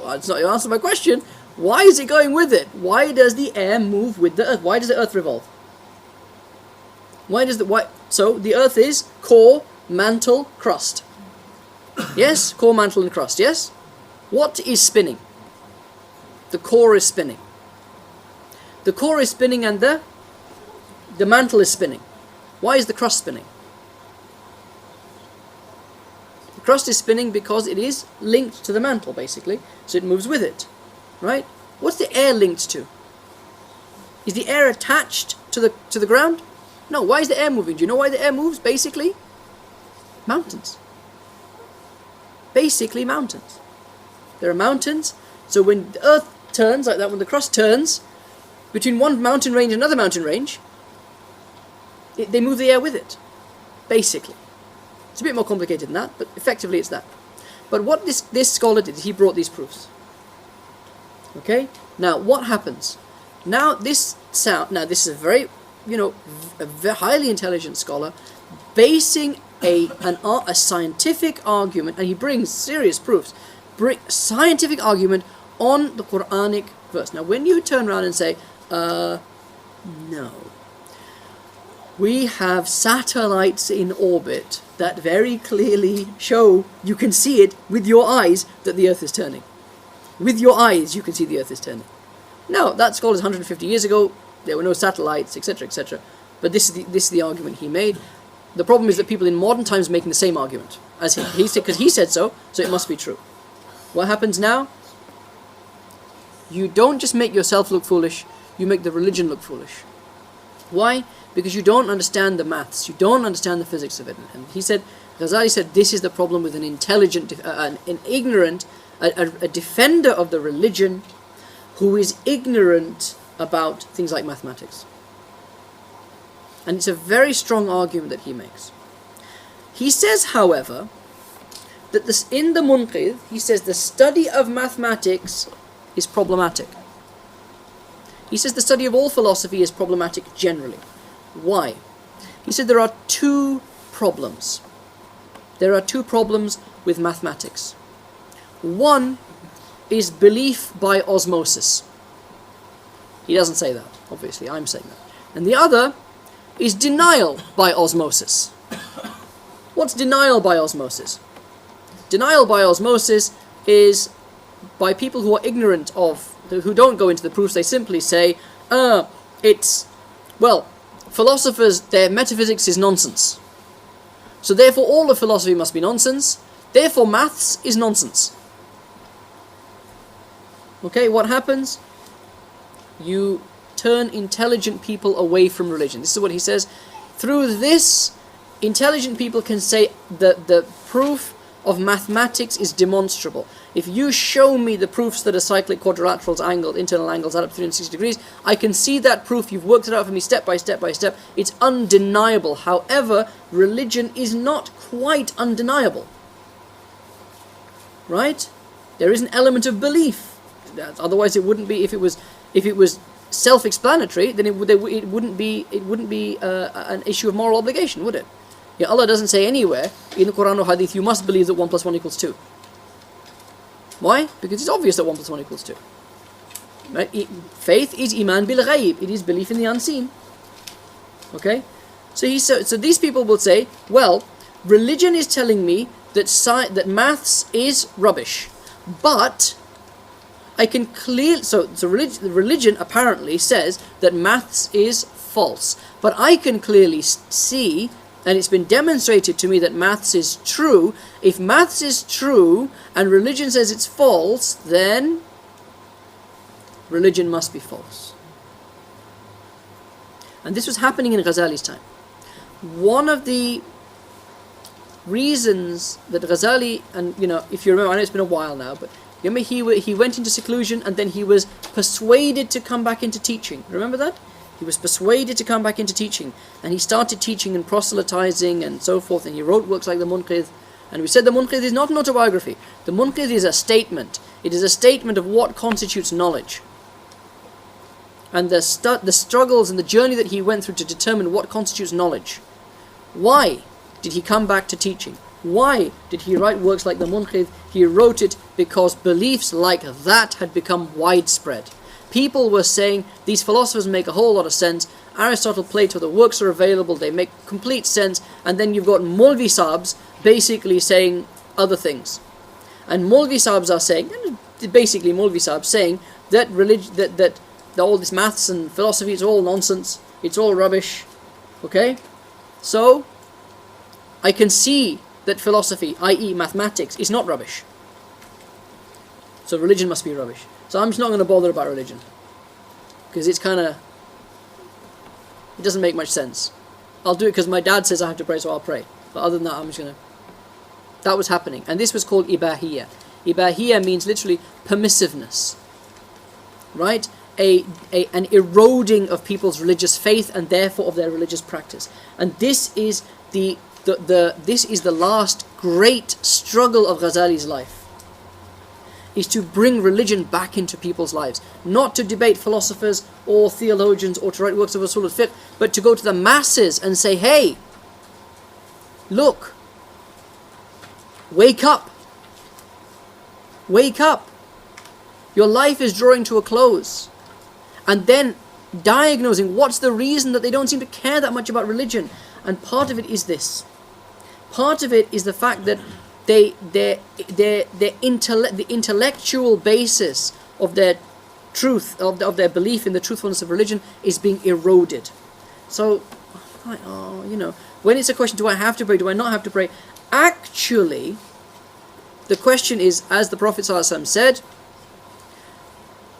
S1: Well, it's not your answer to my question. Why is it going with it? Why does the air move with the earth? Why does the earth revolve? So the earth is core, mantle, crust. Yes? Core, mantle and crust, yes? What is spinning? The core is spinning. The core is spinning and the mantle is spinning. Why is the crust spinning? The crust is spinning because it is linked to the mantle, basically. So it moves with it. Right? What's the air linked to? Is the air attached to the ground? No. Why is the air moving? Do you know why the air moves? Basically, mountains. Basically, mountains. There are mountains. So when the earth turns like that, when the crust turns, between one mountain range and another mountain range, they move the air with it. Basically. It's a bit more complicated than that, but effectively it's that. But what this scholar did, he brought these proofs. Okay? Now, what happens? Now, this is a very, a highly intelligent scholar, basing a scientific argument, and he brings serious proofs, scientific argument on the Quranic verse. Now, when you turn around and say, no, We have satellites in orbit that very clearly show, you can see it with your eyes, that the Earth is turning. With your eyes, you can see the Earth is turning. Now, that scholar is 150 years ago. There were no satellites, etc., etc. But this is the argument he made. The problem is that people in modern times are making the same argument as he said, because he said so it must be true. What happens now? You don't just make yourself look foolish, you make the religion look foolish. Why? Because you don't understand the maths, you don't understand the physics of it. And he said, Ghazali said, this is the problem with an intelligent, an ignorant, a defender of the religion who is ignorant about things like mathematics. And it's a very strong argument that he makes. He says, however, that in the Munqidh, he says the study of mathematics is problematic. He says the study of all philosophy is problematic generally. Why? He said there are two problems. There are two problems with mathematics. One is belief by osmosis. He doesn't say that, obviously, I'm saying that. And the other is denial by osmosis. What's denial by osmosis? Denial by osmosis is by people who are ignorant of, who don't go into the proofs. They simply say, philosophers, their metaphysics is nonsense. So therefore all of philosophy must be nonsense. Therefore maths is nonsense. Okay, what happens? You turn intelligent people away from religion. This is what he says. Through this, intelligent people can say that the proof of mathematics is demonstrable. If you show me the proofs that a cyclic quadrilaterals angled, internal angles add up to 360 degrees, I can see that proof. You've worked it out for me step by step by step. It's undeniable. However, religion is not quite undeniable. Right? There is an element of belief. Otherwise, it wouldn't be. If it was self-explanatory, then it wouldn't be an issue of moral obligation, would it? Yeah, Allah doesn't say anywhere in the Quran or Hadith you must believe that 1 + 1 = 2. Why? Because it's obvious that 1 + 1 = 2. Right? Faith is iman bil ghayb. It is belief in the unseen. Okay? So these people will say, well, religion is telling me that maths is rubbish, but I can clearly, religion apparently says that maths is false, but I can clearly see, and it's been demonstrated to me that maths is true. If maths is true and religion says it's false, then religion must be false. And this was happening in Ghazali's time. One of the reasons that Ghazali, and if you remember, I know it's been a while now, but remember he went into seclusion and then he was persuaded to come back into teaching. Remember that? He was persuaded to come back into teaching, and he started teaching and proselytizing and so forth, and he wrote works like the Munqidh. And we said the Munqidh is not an autobiography. The Munqidh is a statement. It is a statement of what constitutes knowledge. And the struggles and the journey that he went through to determine what constitutes knowledge. Why did he come back to teaching? Why did he write works like the Munqidh? He wrote it because beliefs like that had become widespread. People were saying, these philosophers make a whole lot of sense. Aristotle, Plato, the works are available, they make complete sense. And then you've got Maulvi Sahibs basically saying other things. And Maulvi Sahibs are saying, basically Maulvi Sahibs saying that religion, that all this maths and philosophy is all nonsense, it's all rubbish. Okay? So, I can see that philosophy, i.e. mathematics, is not rubbish. So religion must be rubbish. So I'm just not going to bother about religion, because it doesn't make much sense. I'll do it because my dad says I have to pray, so I'll pray. But other than that, I'm just going to... That was happening. And this was called ibahiyya. Ibahiyya means literally permissiveness. Right? An eroding of people's religious faith and therefore of their religious practice. And this is the last great struggle of Ghazali's life. Is to bring religion back into people's lives. Not to debate philosophers or theologians or to write works of usul al-fiqh, but to go to the masses and say, hey, look, wake up. Wake up. Your life is drawing to a close. And then diagnosing what's the reason that they don't seem to care that much about religion. And part of it is this. Part of it is the fact that the intellectual basis of their truth, of their belief in the truthfulness of religion is being eroded. So, when it's a question, do I have to pray, do I not have to pray? Actually, the question is, as the Prophet ﷺ said,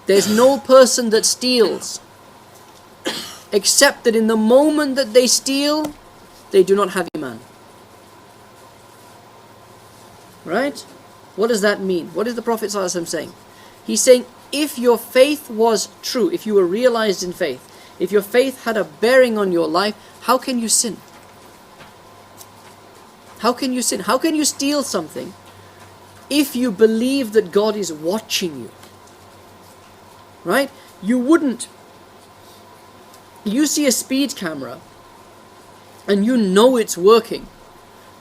S1: there's no person that steals except that in the moment that they steal, they do not have iman. Right? What does that mean? What is the Prophet ﷺ saying? He's saying, if your faith was true, if you were realized in faith, if your faith had a bearing on your life, how can you sin? How can you sin? How can you steal something if you believe that God is watching you? Right? You wouldn't. You see a speed camera and you know it's working.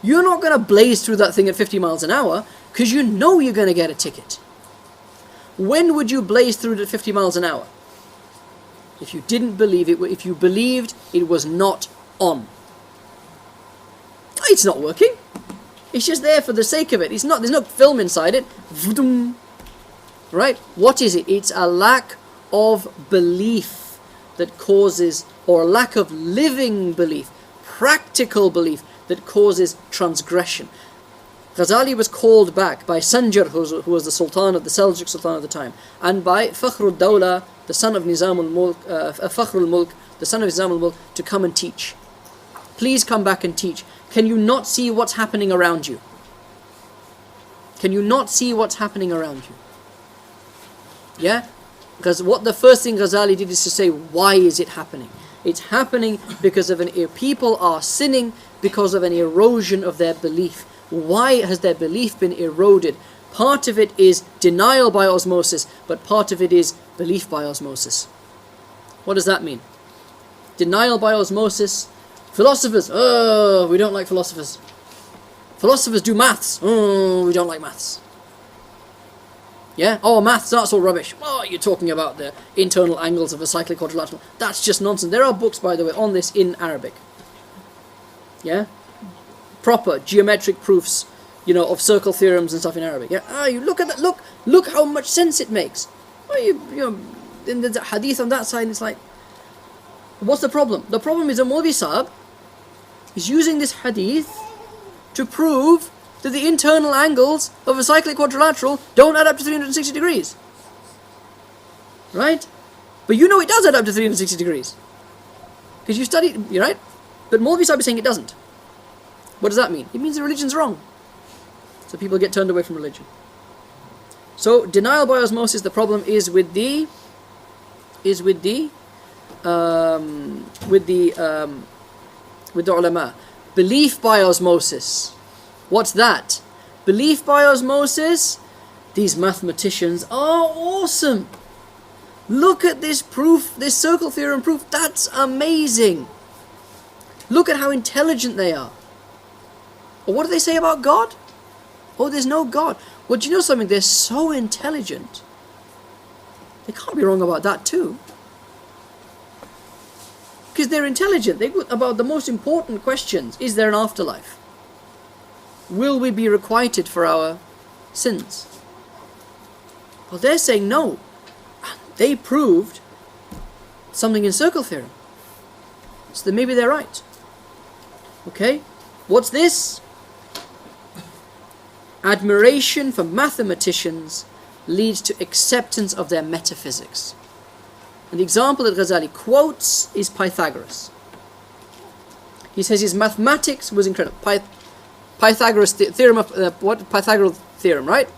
S1: You're not going to blaze through that thing at 50 miles an hour because you know you're going to get a ticket. When would you blaze through it at 50 miles an hour? If you didn't believe it, if you believed it was not on. It's not working. It's just there for the sake of it. It's not. There's no film inside it. Right? What is it? It's a lack of belief that causes, or a lack of living belief, practical belief that causes transgression. Ghazali was called back by Sanjar, who was the Sultan of the Seljuk Sultan of the time, and by Fakhr al-Dawla, the son of Nizam al-Mulk, Fakhr al-Mulk, the son of Nizam al-Mulk, to come and teach. Please come back and teach. Can you not see what's happening around you? Can you not see what's happening around you? Yeah? Because what the first thing Ghazali did is to say, why is it happening? It's happening because of people are sinning because of an erosion of their belief. Why has their belief been eroded? Part of it is denial by osmosis, but part of it is belief by osmosis. What does that mean? Denial by osmosis. Philosophers, oh, we don't like philosophers. Philosophers do maths, oh, we don't like maths. Yeah? Oh, maths, that's all rubbish. Oh, you're talking about the internal angles of a cyclic quadrilateral. That's just nonsense. There are books, by the way, on this in Arabic. Yeah? Proper geometric proofs, of circle theorems and stuff in Arabic. Yeah? You look at that. Look how much sense it makes. Oh, then there's a hadith on that side. It's like, what's the problem? The problem is a Maulvi Sahib is using this hadith to prove that the internal angles of a cyclic quadrilateral don't add up to 360 degrees. Right? But it does add up to 360 degrees. Because you studied, right? But Maulvi Sahib is saying it doesn't. What does that mean? It means the religion's wrong. So people get turned away from religion. So denial by osmosis, the problem is with the ulama. Belief by osmosis. What's that? Belief by osmosis. These mathematicians are awesome. Look at this proof, this circle theorem proof. That's amazing. Look at how intelligent they are. Or what do they say about God? Oh, there's no God. Well, do you know something? They're so intelligent. They can't be wrong about that too. Because they're intelligent. About the most important questions. Is there an afterlife? Will we be requited for our sins? Well, they're saying no. They proved something in circle theorem. So then maybe they're right. Okay? What's this? Admiration for mathematicians leads to acceptance of their metaphysics. And the example that Ghazali quotes is Pythagoras. He says his mathematics was incredible. Pythagoras theorem of Pythagorean theorem, right?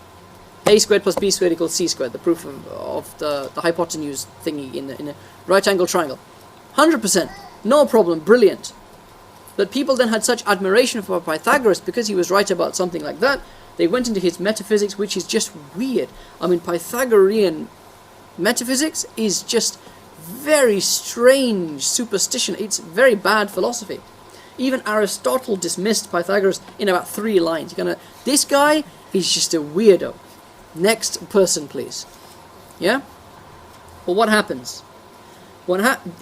S1: A squared plus B squared equals C squared. The proof of the hypotenuse thingy in a right angle triangle. 100%, no problem, brilliant. But people then had such admiration for Pythagoras because he was right about something like that. They went into his metaphysics, which is just weird. I mean, Pythagorean metaphysics is just very strange superstition. It's very bad philosophy. Even Aristotle dismissed Pythagoras in about 3 lines. This guy is just a weirdo. Next person, please. Yeah? Well, what happens?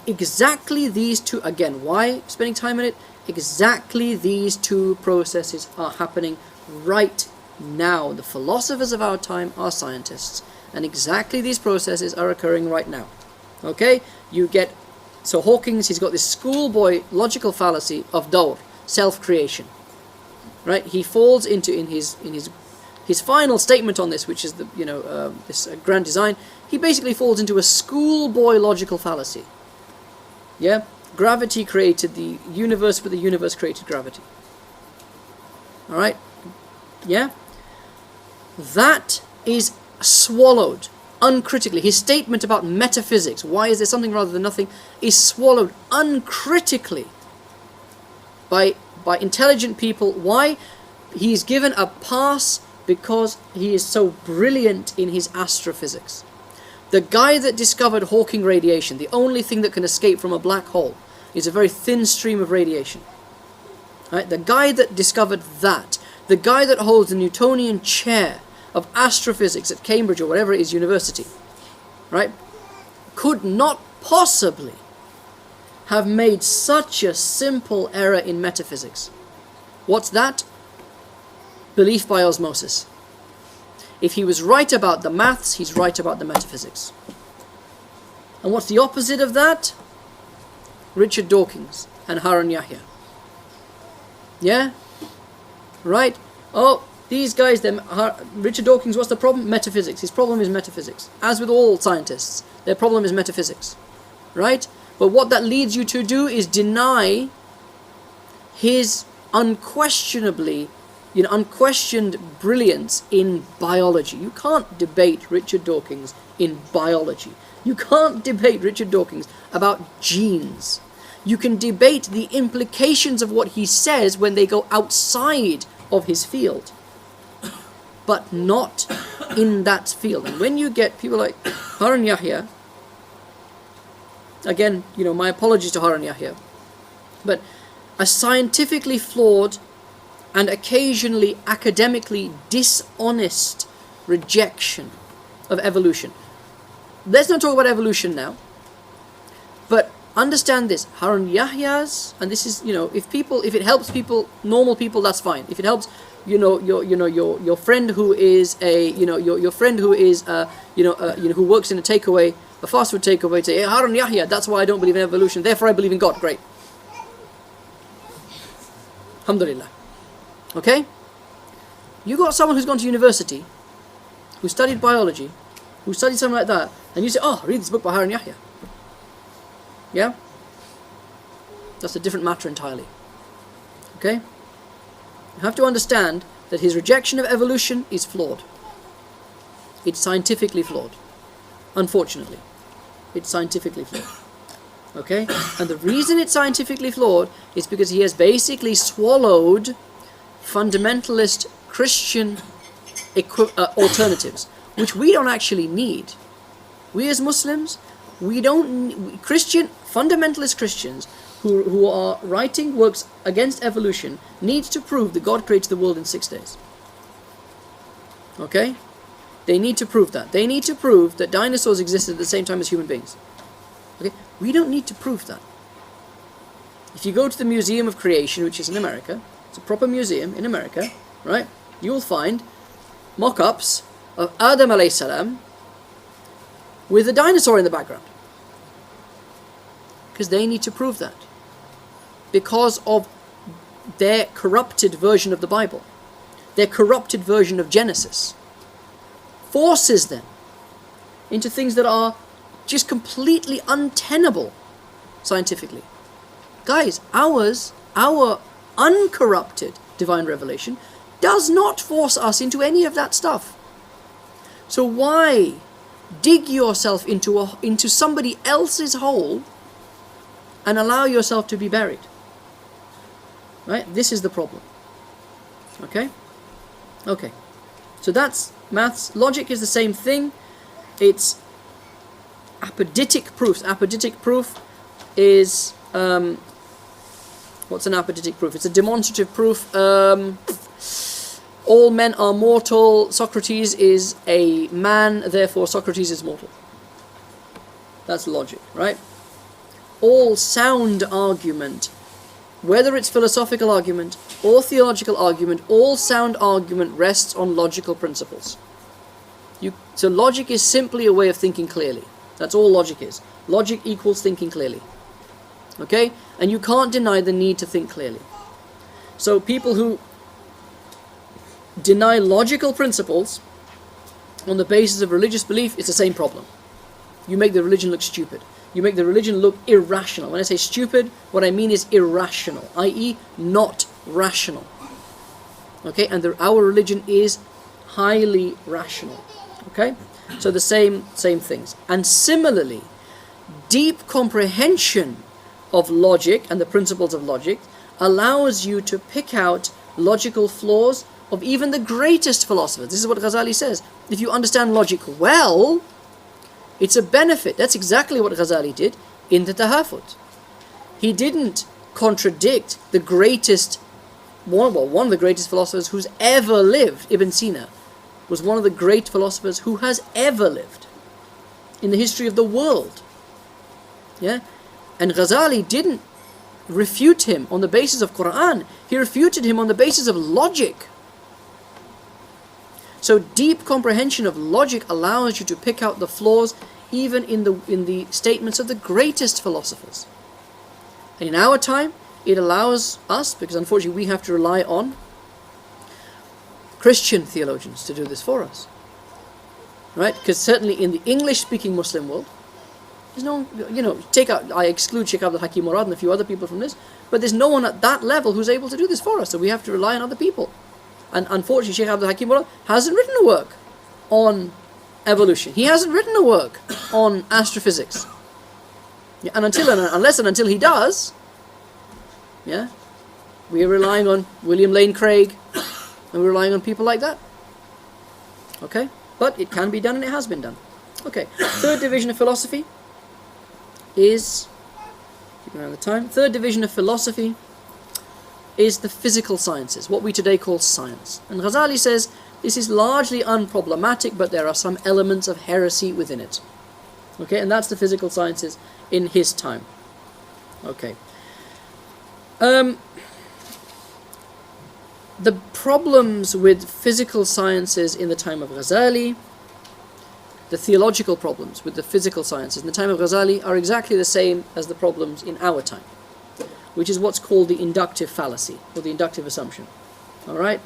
S1: Exactly these two, again, why spending time on it? Exactly these two processes are happening right now. The philosophers of our time are scientists, and exactly these processes are occurring right now. Okay? So Hawkins, he's got this schoolboy logical fallacy of dawr, self-creation. Right? He falls into in his final statement on this, which is this grand design. He basically falls into a schoolboy logical fallacy. Yeah, gravity created the universe, but the universe created gravity. All right, yeah. That is swallowed uncritically. His statement about metaphysics, why is there something rather than nothing, is swallowed uncritically by intelligent people. Why? He's given a pass because he is so brilliant in his astrophysics. The guy that discovered Hawking radiation, the only thing that can escape from a black hole is a very thin stream of radiation. Right? The guy that discovered that, the guy that holds the Newtonian chair of astrophysics at Cambridge or whatever it is university, right, could not possibly have made such a simple error in metaphysics. What's that? Belief by osmosis. If he was right about the maths, he's right about the metaphysics. And what's the opposite of that? Richard Dawkins and Harun Yahya. Yeah? Right? Oh, these guys, Richard Dawkins, what's the problem? Metaphysics. His problem is metaphysics. As with all scientists, their problem is metaphysics. Right? But what that leads you to do is deny his unquestioned brilliance in biology. You can't debate Richard Dawkins in biology. You can't debate Richard Dawkins about genes. You can debate the implications of what he says when they go outside of his field, but not in that field. And when you get people like Harun Yahya, again, my apologies to Harun Yahya, but a scientifically flawed and occasionally academically dishonest rejection of evolution. Let's not talk about evolution now, but understand this: Harun Yahya's, and this is, if it helps people, normal people, that's fine. If it helps, your friend who is your friend who is who works in a fast food takeaway, say, hey, Harun Yahya, that's why I don't believe in evolution, therefore I believe in God. Great. Alhamdulillah. Okay? You got someone who's gone to university, who studied biology, who studied something like that, and you say, oh, read this book by Harun Yahya. Yeah? That's a different matter entirely. Okay? You have to understand that his rejection of evolution is flawed. It's scientifically flawed. Unfortunately. It's scientifically flawed. Okay? And the reason it's scientifically flawed is because he has basically swallowed fundamentalist Christian alternatives, which we don't actually need. We as Muslims, we don't fundamentalist Christians who are writing works against evolution need to prove that God created the world in 6 days. Okay? They need to prove that. They need to prove that dinosaurs existed at the same time as human beings. Okay? We don't need to prove that. If you go to the Museum of Creation, which is in America, it's a proper museum in America, right? You will find mock-ups of Adam alayhi salam with a dinosaur in the background. Because they need to prove that. Because of their corrupted version of the Bible. Their corrupted version of Genesis. Forces them into things that are just completely untenable scientifically. Guys, our uncorrupted divine revelation does not force us into any of that stuff. So why dig yourself into somebody else's hole and allow yourself to be buried? Right? This is the problem. Okay? Okay. So that's maths. Logic is the same thing. It's apodictic proofs. Apodictic proof is what's an apodictic proof? It's a demonstrative proof. All men are mortal. Socrates is a man, therefore Socrates is mortal. That's logic, right? all sound argument, whether it's philosophical argument or theological argument, all sound argument rests on logical principles. So logic is simply a way of thinking clearly. That's all logic is. Logic equals thinking clearly. Okay? And you can't deny the need to think clearly. So people who deny logical principles on the basis of religious belief, it's the same problem. You make the religion look stupid. You make the religion look irrational. When I say stupid, what I mean is irrational, i.e. not rational. Okay? And our religion is highly rational. Okay? So the same things. And similarly, deep comprehension of logic and the principles of logic allows you to pick out logical flaws of even the greatest philosophers. This is what Ghazali says. If you understand logic well, it's a benefit. That's exactly what Ghazali did in the Tahafut. He didn't contradict the greatest, one of the greatest philosophers who's ever lived. Ibn Sina was one of the great philosophers who has ever lived in the history of the world. Yeah? And Ghazali didn't refute him on the basis of Quran. He refuted him on the basis of logic. So deep comprehension of logic allows you to pick out the flaws even in the statements of the greatest philosophers. And in our time, it allows us, because unfortunately we have to rely on Christian theologians to do this for us. Right? Because certainly in the English-speaking Muslim world, there's no, I exclude Shaykh Abdul Hakim Murad and a few other people from this, but there's no one at that level who's able to do this for us, so we have to rely on other people. And unfortunately, Shaykh Abdul Hakim Murad hasn't written a work on evolution. He hasn't written a work on astrophysics. Yeah, and until he does, yeah, we are relying on William Lane Craig, and we're relying on people like that. Okay? But it can be done, and it has been done. Okay. Third division of philosophy is, keeping around the time, third division of philosophy is the physical sciences, what we today call science. And Ghazali says this is largely unproblematic, but there are some elements of heresy within it. Okay, and that's the physical sciences in his time. Okay. The problems with physical sciences in the time of Ghazali, the theological problems with the physical sciences in the time of Ghazali are exactly the same as the problems in our time, which is what's called the inductive fallacy, or the inductive assumption. Alright?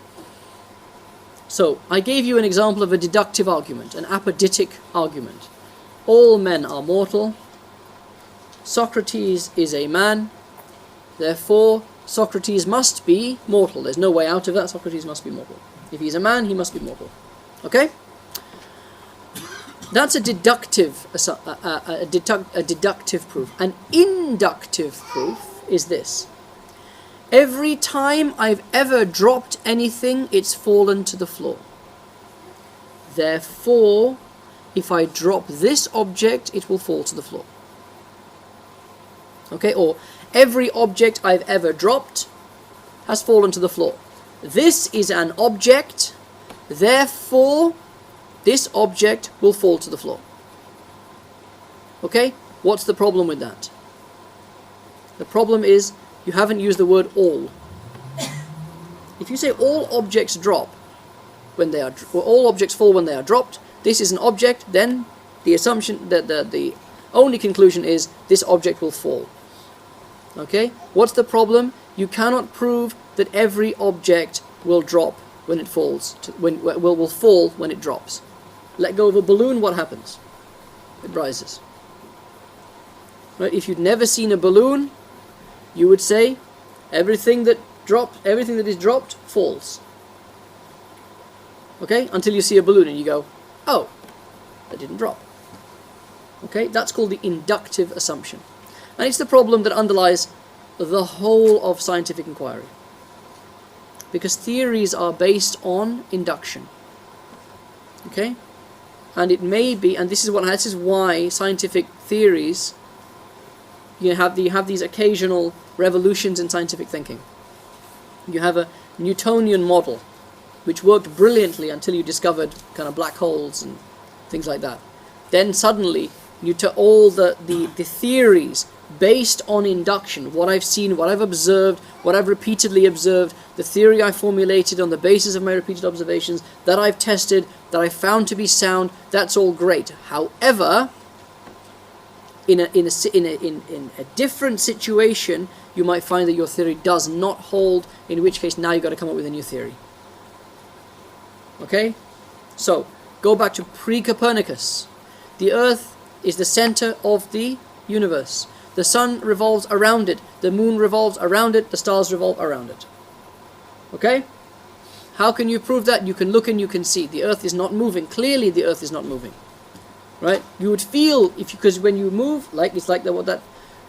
S1: So, I gave you an example of a deductive argument, an apodictic argument. All men are mortal. Socrates is a man. Therefore, Socrates must be mortal. There's no way out of that. Socrates must be mortal. If he's a man, he must be mortal. Okay? That's a deductive proof. An inductive proof is this. Every time I've ever dropped anything, it's fallen to the floor. Therefore, if I drop this object, it will fall to the floor. Okay? Or every object I've ever dropped has fallen to the floor. This is an object, therefore this object will fall to the floor. Okay? What's the problem with that? The problem is you haven't used the word all. If you say all objects drop when they are, or all objects fall when they are dropped, this is an object, then the assumption that the only conclusion is this object will fall. Okay? What's the problem? You cannot prove that every object will drop when it falls, will fall when it drops. Let go of a balloon, what happens? It rises. Right? If you'd never seen a balloon, you would say everything that is dropped falls. Okay? Until you see a balloon and you go, oh, that didn't drop. Okay? That's called the inductive assumption. And it's the problem that underlies the whole of scientific inquiry. Because theories are based on induction. Okay? And it may be, and this is why scientific theories, you have these occasional revolutions in scientific thinking. You have a Newtonian model, which worked brilliantly until you discovered kind of black holes and things like that. Then suddenly, all the theories based on induction, what I've seen, what I've observed, what I've repeatedly observed, the theory I formulated on the basis of my repeated observations, that I've tested, that I found to be sound, that's all great. However, in a different situation, you might find that your theory does not hold, in which case now you've got to come up with a new theory. Okay? So, go back to pre-Copernicus. The Earth is the center of the universe. The sun revolves around it, the moon revolves around it, the stars revolve around it. Okay? How can you prove that? You can look and you can see. The Earth is not moving. Clearly the Earth is not moving. Right? You would feel, because when you move, it's like what that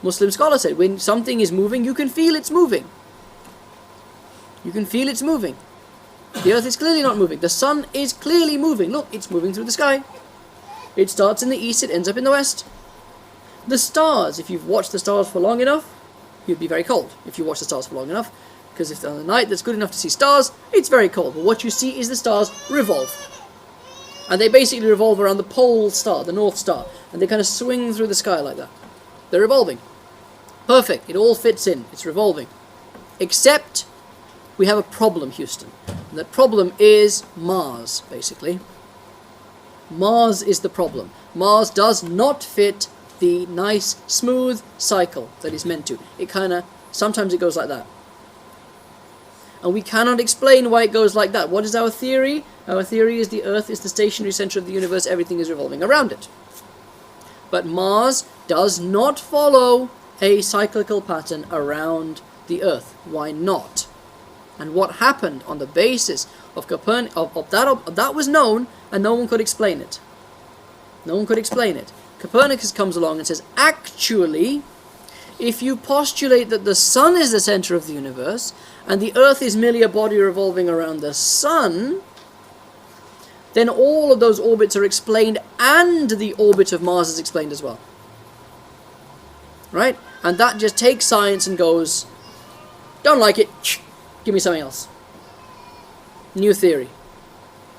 S1: Muslim scholar said, when something is moving, you can feel it's moving. You can feel it's moving. The Earth is clearly not moving. The sun is clearly moving. Look, it's moving through the sky. It starts in the east, it ends up in the west. The stars, if you've watched the stars for long enough, you'd be very cold if you watch the stars for long enough. Because if on a night that's good enough to see stars, it's very cold. But what you see is the stars revolve. And they basically revolve around the pole star, the North Star. And they kind of swing through the sky like that. They're revolving. Perfect. It all fits in. It's revolving. Except we have a problem, Houston. And that problem is Mars, basically. Mars is the problem. Mars does not fit the nice, smooth cycle that it's meant to. It sometimes it goes like that. And we cannot explain why it goes like that. What is our theory? Our theory is the Earth is the stationary center of the universe. Everything is revolving around it. But Mars does not follow a cyclical pattern around the Earth. Why not? And what happened on the basis of Copernicus, that was known, and no one could explain it. No one could explain it. Copernicus comes along and says, actually, if you postulate that the sun is the center of the universe, and the Earth is merely a body revolving around the sun, then all of those orbits are explained, and the orbit of Mars is explained as well. Right? And that just takes science and goes, don't like it, give me something else. New theory.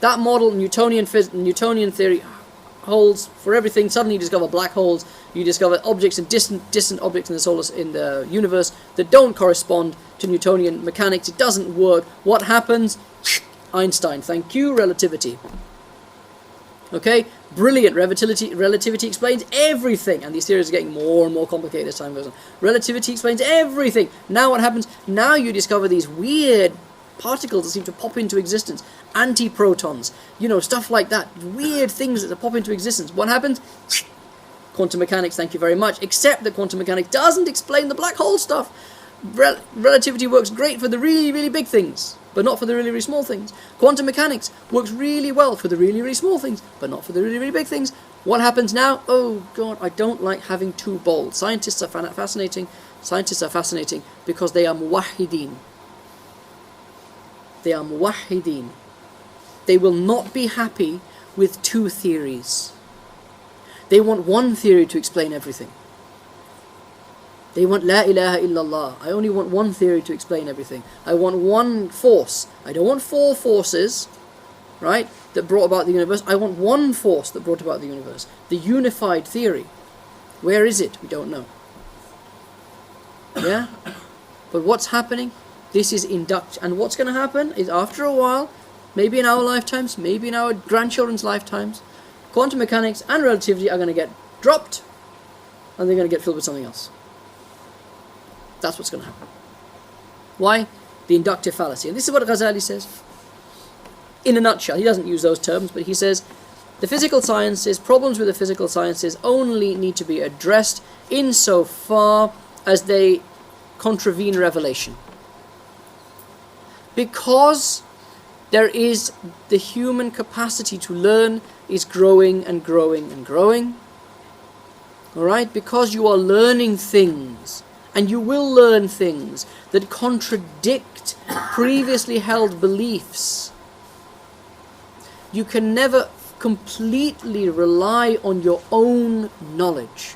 S1: That model, Newtonian theory, holds for everything. Suddenly you discover black holes, you discover objects and distant objects in the universe that don't correspond to Newtonian mechanics. It doesn't work. What happens? Einstein, thank you, relativity. Okay, brilliant. Relativity explains everything, and these theories are getting more and more complicated as time goes on. Relativity explains everything. Now what happens? Now you discover these weird particles that seem to pop into existence, antiprotons, stuff like that, weird things that pop into existence. What happens? Quantum mechanics, thank you very much, except that quantum mechanics doesn't explain the black hole stuff. Relativity works great for the really, really big things, but not for the really, really small things. Quantum mechanics works really well for the really, really small things, but not for the really, really big things. What happens now? Oh God, I don't like having too bold. Scientists are fascinating. Scientists are fascinating because they are muwahhideen. They are muwahhideen. They will not be happy with two theories. They want one theory to explain everything. They want La ilaha illallah. I only want one theory to explain everything. I want one force. I don't want four forces, right, that brought about the universe. I want one force that brought about the universe. The unified theory. Where is it? We don't know. Yeah? But what's happening? This is induction. And what's going to happen is after a while, maybe in our lifetimes, maybe in our grandchildren's lifetimes, quantum mechanics and relativity are going to get dropped, and they're going to get filled with something else. That's what's going to happen. Why? The inductive fallacy. And this is what Ghazali says. In a nutshell, he doesn't use those terms, but he says, the physical sciences, problems with the physical sciences only need to be addressed insofar as they contravene revelation. Because there is the human capacity to learn is growing and growing and growing. Alright? Because you are learning things, and you will learn things that contradict previously held beliefs. You can never completely rely on your own knowledge.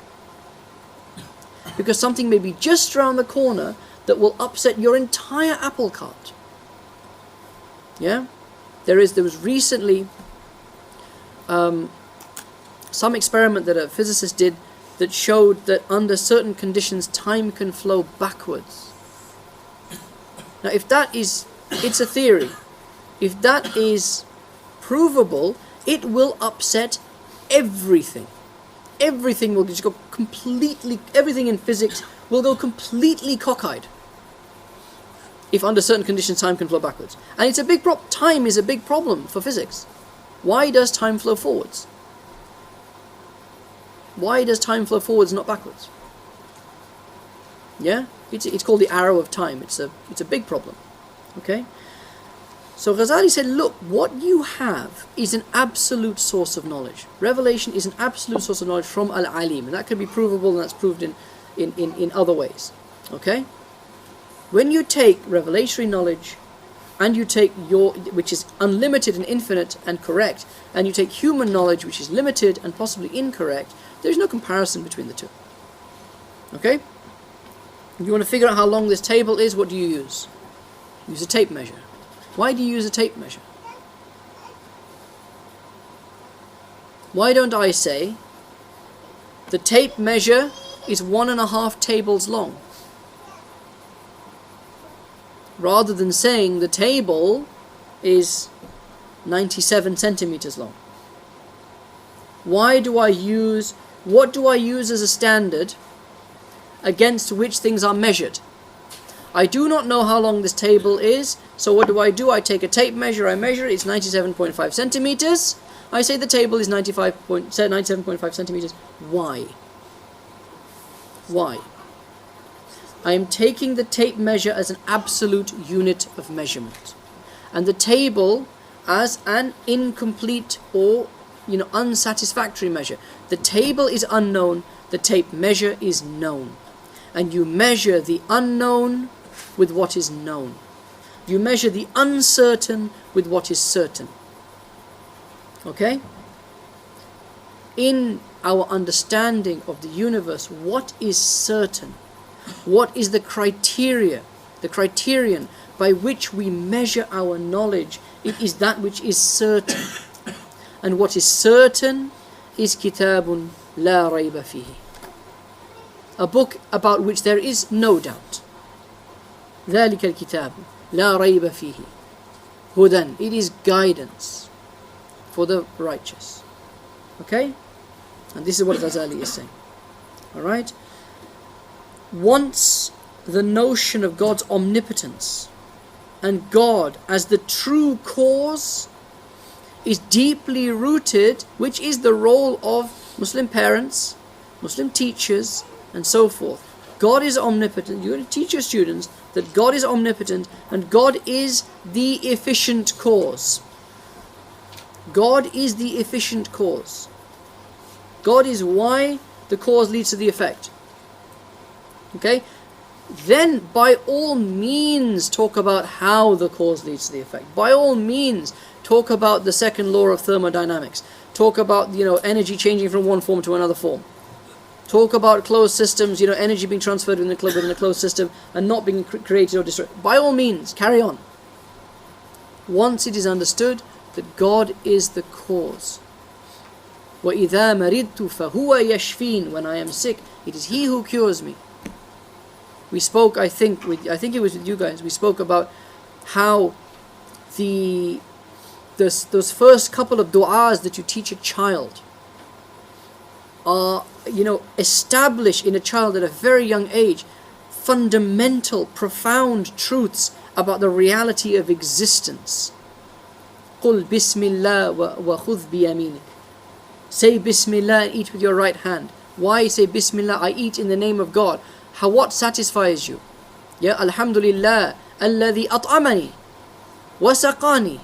S1: Because something may be just around the corner that will upset your entire apple cart. Yeah? There was recently some experiment that a physicist did that showed that under certain conditions time can flow backwards. Now if that is, it's a theory, if that is provable, it will upset everything. Everything will just go completely, everything in physics will go completely cockeyed. If under certain conditions time can flow backwards. And it's a big problem. Time is a big problem for physics. Why does time flow forwards? Why does time flow forwards, not backwards? Yeah? It's called the arrow of time. It's a big problem. Okay? So Ghazali said, look, what you have is an absolute source of knowledge. Revelation is an absolute source of knowledge from Al-Alim. And that can be provable, and that's proved in other ways. Okay? When you take revelatory knowledge, and you take which is unlimited and infinite and correct, and you take human knowledge, which is limited and possibly incorrect, there's no comparison between the two. Okay? You want to figure out how long this table is, what do you use? Use a tape measure. Why do you use a tape measure? Why don't I say the tape measure is 1.5 tables long, rather than saying the table is 97 centimeters long? What do I use as a standard against which things are measured? I do not know how long this table is, so what do? I take a tape measure, I measure it, it's 97.5 centimeters. I say the table is 97.5 centimeters. Why? Why? I am taking the tape measure as an absolute unit of measurement, and the table as an incomplete or unsatisfactory measure. The table is unknown, the tape measure is known, and you measure the unknown with what is known. You measure the uncertain with what is certain. Okay? In our understanding of the universe, what is certain? What is the criterion by which we measure our knowledge? It is that which is certain. And what is certain is kitabun la rayba fihi. A book about which there is no doubt. ذلك الكتاب لا ريب فيه هدى. It is guidance for the righteous. Okay? And this is what Ghazali is saying. Alright? Once the notion of God's omnipotence and God as the true cause is deeply rooted, which is the role of Muslim parents, Muslim teachers, and so forth. God is omnipotent. You're going to teach your students that God is omnipotent and God is the efficient cause. God is the efficient cause. God is why the cause leads to the effect. Okay? Then by all means talk about how the cause leads to the effect. By all means talk about the second law of thermodynamics. Talk about energy changing from one form to another form. Talk about closed systems, energy being transferred within a closed system and not being created or destroyed. By all means, carry on. Once it is understood that God is the cause. وَإِذَا مَرِضْتُ فَهُوَ يَشْفِينَ. When I am sick, it is He who cures me. We spoke, I think it was with you guys, we spoke about how those first couple of du'as that you teach a child are, establish in a child at a very young age fundamental, profound truths about the reality of existence. قُلْ بِسْمِ اللَّهِ وَخُذْ بِيَمِينِكَ. Say Bismillah and eat with your right hand. Why say Bismillah? I eat in the name of God. What satisfies you? Ya Alhamdulillah alladhi at'amani wa saqani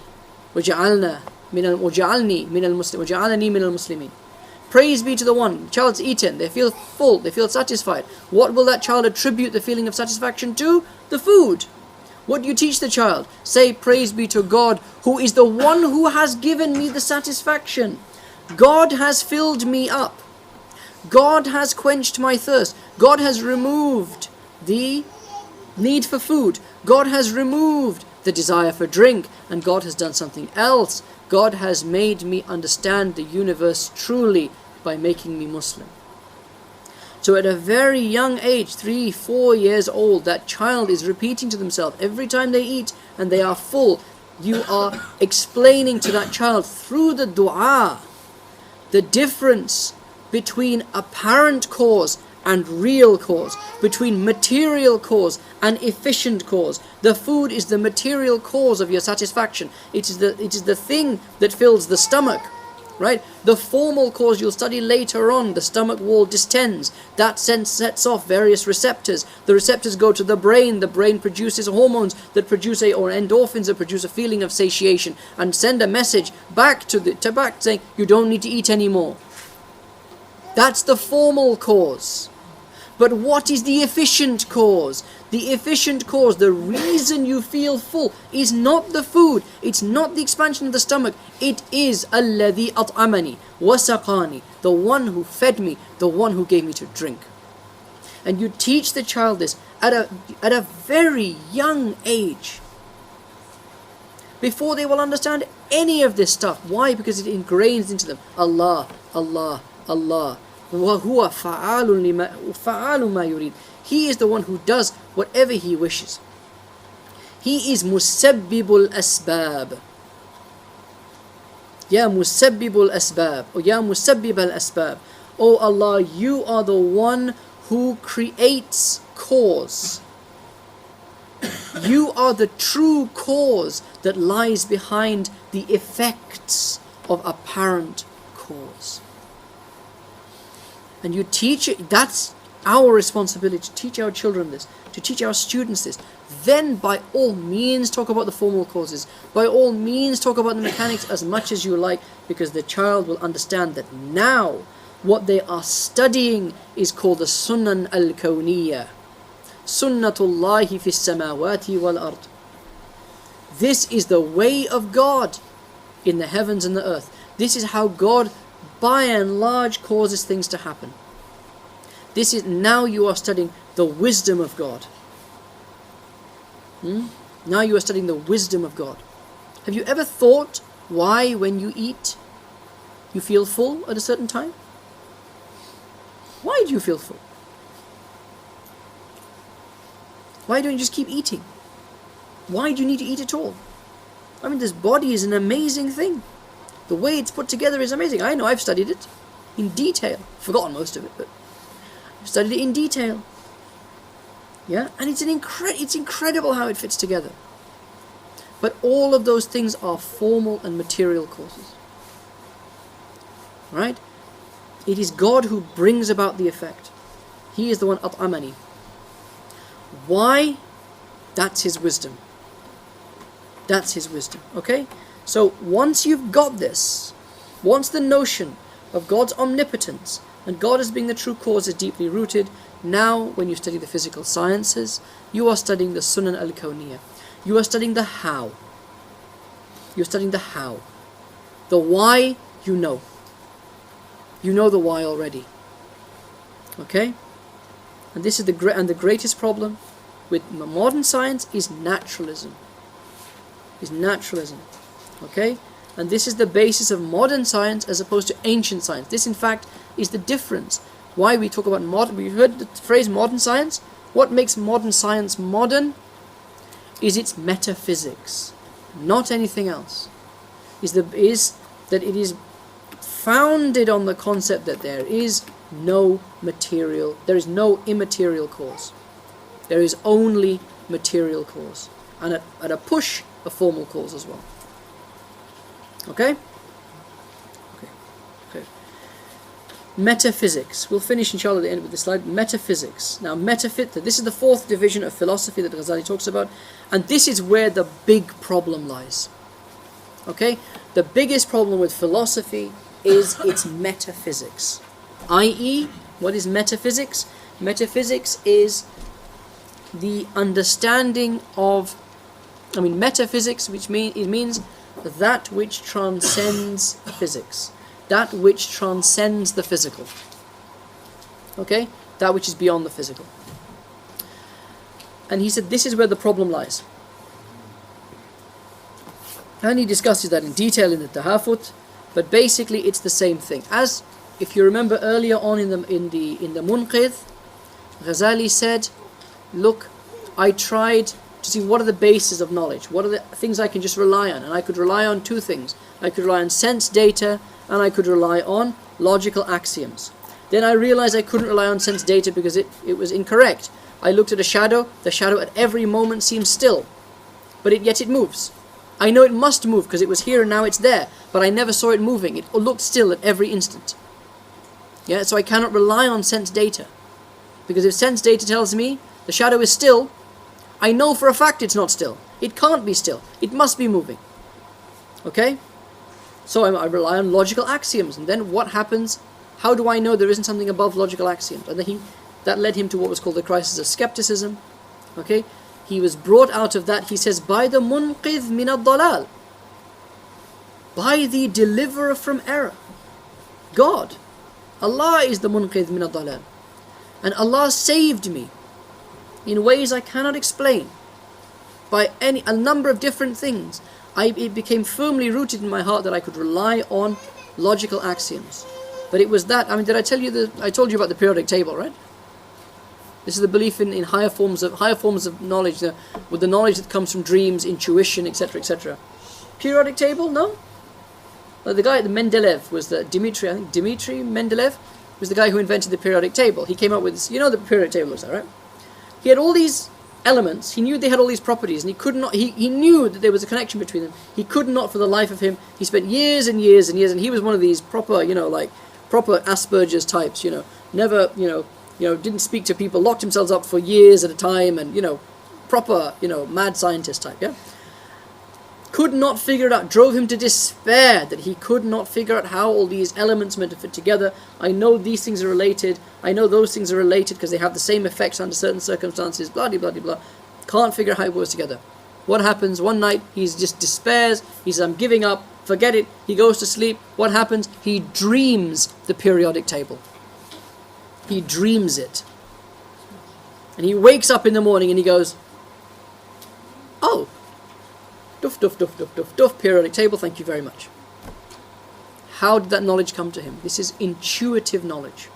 S1: waja'alni min al-muslimin. Praise be to the one. Child's eaten, they feel full, they feel satisfied. What will that child attribute the feeling of satisfaction to? The food. What do you teach the child? Say praise be to God, who is the one who has given me the satisfaction. God has filled me up. God has quenched my thirst. God has removed the need for food. God has removed the desire for drink. And God has done something else. God has made me understand the universe truly by making me Muslim. So at a very young age, 3, 4 years old, that child is repeating to themselves every time they eat and they are full. You are explaining to that child through the dua the difference between apparent cause and real cause, between material cause and efficient cause. The food is the material cause of your satisfaction. It is the thing that fills the stomach, right? The formal cause you'll study later on, the stomach wall distends. That sets off various receptors. The receptors go to the brain produces hormones that produce or endorphins that produce a feeling of satiation and send a message back to back saying you don't need to eat anymore. That's the formal cause. But what is the efficient cause? The efficient cause, the reason you feel full, is not the food. It's not the expansion of the stomach. It is الَّذِي أَطْعَمَنِي وَسَقَانِي, the one who fed me, the one who gave me to drink. And you teach the child this at a very young age, before they will understand any of this stuff. Why? Because it ingrains into them Allah, Allah, Allah. وَهُوَ فَعَالٌ مَا يُرِيدُ. He is the one who does whatever he wishes. He is مُسَبِّبُ الْأَسْبَابِ. يَا مُسَبِّبُ الْأَسْبَابِ or يَا مُسَبِّبَ الْأَسْبَابِ. Oh Allah, you are the one who creates cause. You are the true cause that lies behind the effects of apparent cause. And you teach it. That's our responsibility, to teach our children this, to teach our students this. Then by all means talk about the formal causes. By all means talk about the mechanics as much as you like, because the child will understand that now what they are studying is called the Sunan al-Kawniyya. Sunnatullahi fi samawati wal ard. This is the way of God in the heavens and the earth. This is how God by and large causes things to happen. This is, now you are studying the wisdom of God. Now you are studying the wisdom of God. Have you ever thought why when you eat you feel full at a certain time? Why do you feel full? Why don't you just keep eating? Why do you need to eat at all? I mean, this body is an amazing thing. The way it's put together is amazing. I know, I've studied it in detail. Forgotten most of it, but I've studied it in detail. Yeah, and it's incredible how it fits together. But all of those things are formal and material causes. Right? It is God who brings about the effect. He is the one at'amani. Why? That's His wisdom. That's His wisdom. Okay? So once you've got this, once the notion of God's omnipotence and God as being the true cause is deeply rooted, now when you study the physical sciences, you are studying the Sunan al-Kawniyya. You are studying the how. You're studying the how. The why, you know. You know the why already. Okay? And this is the greatest problem with modern science is naturalism. Okay? And this is the basis of modern science as opposed to ancient science. This, in fact, is the difference. Why we talk about modern... We've heard the phrase modern science. What makes modern science modern is its metaphysics, not anything else. Is that it is founded on the concept that there is no immaterial cause. There is only material cause. And at a push, a formal cause as well. Okay? Okay. Metaphysics. We'll finish inshallah at the end with this slide. Metaphysics. Now this is the fourth division of philosophy that Ghazali talks about. And this is where the big problem lies. Okay? The biggest problem with philosophy is its metaphysics. I.e., what is metaphysics? Metaphysics is the understanding of... metaphysics, which means that which transcends physics. That which transcends the physical. Okay? That which is beyond the physical. And he said this is where the problem lies. And he discusses that in detail in the Tahafut, but basically it's the same thing. As if you remember earlier on in the Munqidh, Ghazali said, look, I tried to see what are the bases of knowledge, what are the things I can just rely on, and I could rely on two things. I could rely on sense data, and I could rely on logical axioms. Then I realized I couldn't rely on sense data because it was incorrect. I looked at a shadow, the shadow at every moment seems still, but yet it moves. I know it must move because it was here and now it's there, but I never saw it moving. It looked still at every instant. Yeah, so I cannot rely on sense data. Because if sense data tells me the shadow is still, I know for a fact it's not still. It can't be still. It must be moving. Okay? So I rely on logical axioms. And then what happens? How do I know there isn't something above logical axioms? And then that led him to what was called the crisis of skepticism. Okay? He was brought out of that, he says, by the munqidh min ad-dalal. By the deliverer from error. God. Allah is the munqidh min ad-dalal. And Allah saved me in ways I cannot explain. By a number of different things. It became firmly rooted in my heart that I could rely on logical axioms. But it was that, did I tell you I told you about the periodic table, right? This is the belief in higher forms of knowledge, with the knowledge that comes from dreams, intuition, etc., etc. Periodic table, no? The guy, the Mendeleev, was Dmitry Mendeleev was the guy who invented the periodic table. He came up with this, you know the periodic table looks like, right? He had all these elements, he knew they had all these properties, and he knew that there was a connection between them. He could not for the life of him. He spent years and years and years, and he was one of these proper, proper Asperger's types, never, didn't speak to people, locked himself up for years at a time, and, proper, mad scientist type, yeah? Could not figure it out, drove him to despair that he could not figure out how all these elements meant to fit together. I know these things are related, I know those things are related because they have the same effects under certain circumstances, blah, blah, blah, blah. Can't figure out how it goes together. What happens? One night, he just despairs, he says, I'm giving up, forget it, he goes to sleep. What happens? He dreams the periodic table. He dreams it. And he wakes up in the morning and he goes, oh, duff, duff, duff, duff, duff, duff, periodic table, thank you very much. How did that knowledge come to him? This is intuitive knowledge.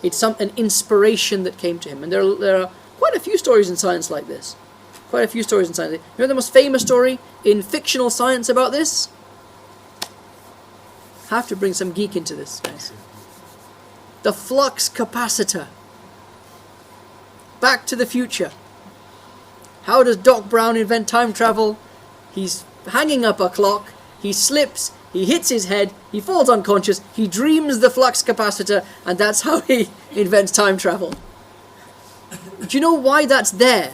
S1: It's an inspiration that came to him. And there are quite a few stories in science like this. Quite a few stories in science. You know the most famous story in fictional science about this? Have to bring some geek into this, guys. The flux capacitor. Back to the Future. How does Doc Brown invent time travel? He's hanging up a clock, he slips, he hits his head, he falls unconscious, he dreams the flux capacitor, and that's how he invents time travel. Do you know why that's there?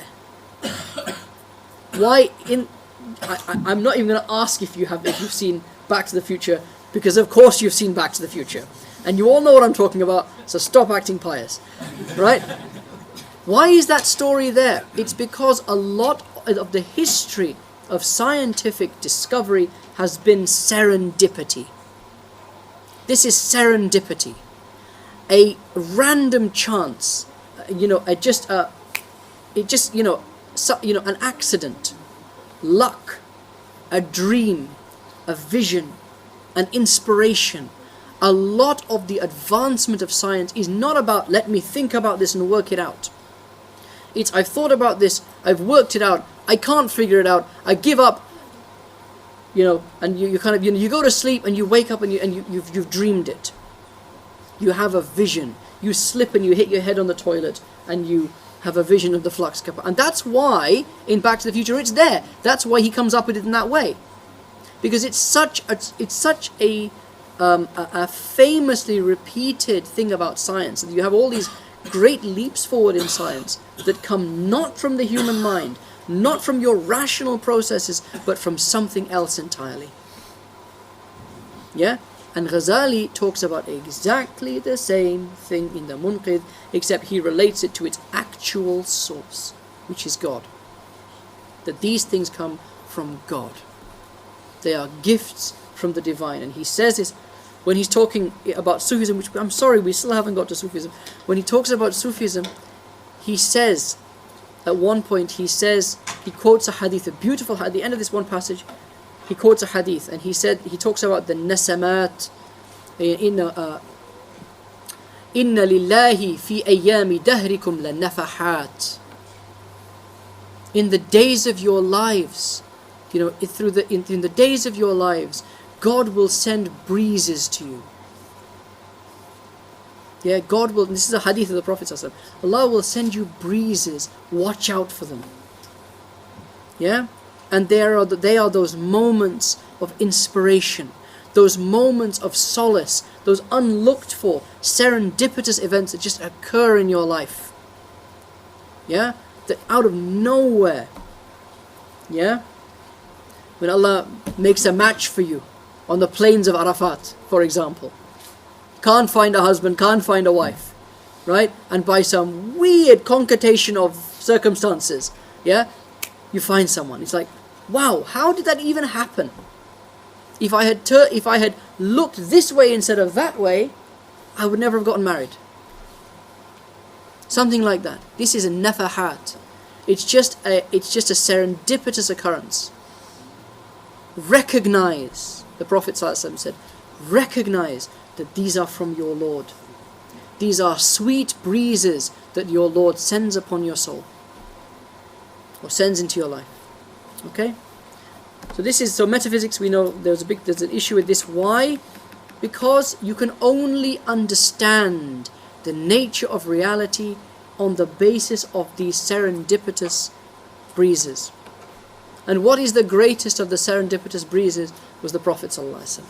S1: I'm not even going to ask if you've seen Back to the Future, because of course you've seen Back to the Future. And you all know what I'm talking about, so stop acting pious. Right? Why is that story there? It's because a lot of the history of scientific discovery has been serendipity. This is serendipity. A random chance, an accident, luck, a dream, a vision, an inspiration. A lot of the advancement of science is not about, let me think about this and work it out. It's, I've thought about this, I've worked it out, I can't figure it out, I give up, and you kind of, you go to sleep and you wake up and you've dreamed it. You have a vision. You slip and you hit your head on the toilet and you have a vision of the flux capacitor. And that's why, in Back to the Future, it's there. That's why he comes up with it in that way. Because it's such a famously repeated thing about science. And you have all these great leaps forward in science that come not from the human mind, not from your rational processes, but from something else entirely. Yeah? And Ghazali talks about exactly the same thing in the Munqidh, except he relates it to its actual source, which is God. That these things come from God. They are gifts from the divine. And he says this when he's talking about Sufism, which I'm sorry, we still haven't got to Sufism. When he talks about Sufism, he says, at one point, he quotes a hadith, a beautiful hadith. At the end of this one passage, he quotes a hadith, and he talks about the nasamat in إِنَّ لِلَّهِ فِي أَيَّامِ دَهْرِكُمْ لَنَفَحَاتٍ. In the days of your lives, in the days of your lives, God will send breezes to you. Yeah, God will, this is a hadith of the Prophet ﷺ, Allah will send you breezes, watch out for them. Yeah? And they are those moments of inspiration, those moments of solace, those unlooked for, serendipitous events that just occur in your life. Yeah? That out of nowhere. Yeah? When Allah makes a match for you on the plains of Arafat, for example. Can't find a husband, can't find a wife, right? And by some weird concatenation of circumstances, yeah, you find someone. It's like, wow, how did that even happen? If I had looked this way instead of that way, I would never have gotten married. Something like that. This is a nafahat. It's just a serendipitous occurrence. Recognize, the Prophet ﷺ said, recognize that these are from your Lord. These are sweet breezes that your Lord sends upon your soul, or sends into your life. Okay? So metaphysics, we know there's an issue with this. Why? Because you can only understand the nature of reality on the basis of these serendipitous breezes. And what is the greatest of the serendipitous breezes was the Prophet ﷺ.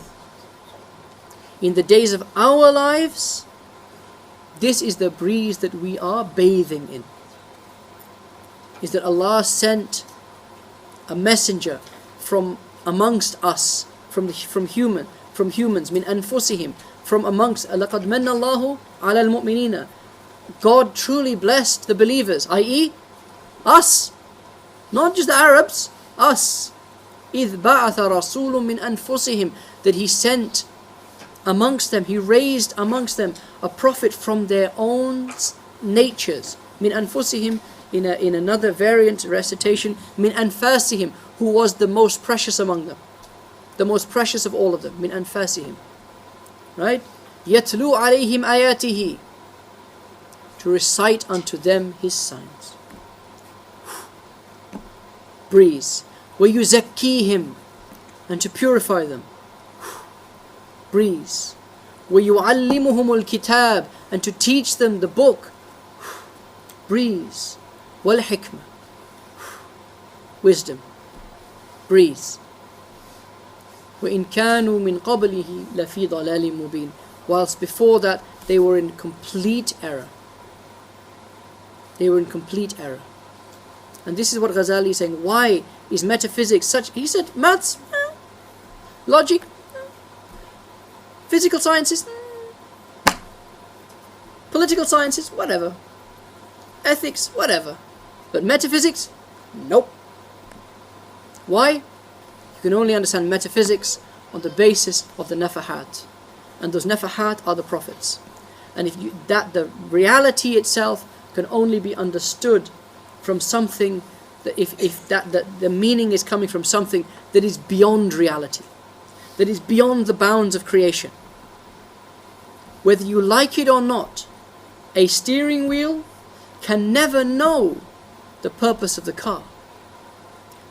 S1: In the days of our lives, this is the breeze that we are bathing in. Is that Allah sent a messenger from amongst us, from humans, min anfusihim, from amongst, لَقَدْ مَنَّ اللَّهُ عَلَى الْمُؤْمِنِينَ. God truly blessed the believers, i.e. us. Not just the Arabs, us. إِذْ بَعَثَ رَسُولٌ مِّنْ أَنفُسِهِمْ. That He sent amongst them, He raised amongst them a prophet from their own natures. مِّنْ أَنفُسِهِمْ, in another variant recitation, مِّنْ أَنفَاسِهِمْ, who was the most precious among them. The most precious of all of them. مِّنْ أَنفَاسِهِمْ. Right? يَتْلُو عَلَيْهِمْ آيَاتِهِ. To recite unto them His signs. Breeze. وَيُزَكِّيهِمْ. And to purify them. Breeze. وَيُعَلِّمُهُمُ الْكِتَابِ. And to teach them the book. Breeze. وَالْحِكْمَةِ. Wisdom. Breeze. وَإِنْ كَانُوا مِنْ قَبْلِهِ لَفِي ضَلَالٍ مُبِينٍ. Whilst before that they were in complete error. They were in complete error. And this is what Ghazali is saying. Why is metaphysics such... He said maths, logic, physical sciences, political sciences, whatever. Ethics, whatever. But metaphysics, nope. Why? You can only understand metaphysics on the basis of the nafahat. And those nafahat are the prophets. And the reality itself can only be understood from something that if the meaning is coming from something that is beyond reality, that is beyond the bounds of creation. Whether you like it or not, a steering wheel can never know the purpose of the car,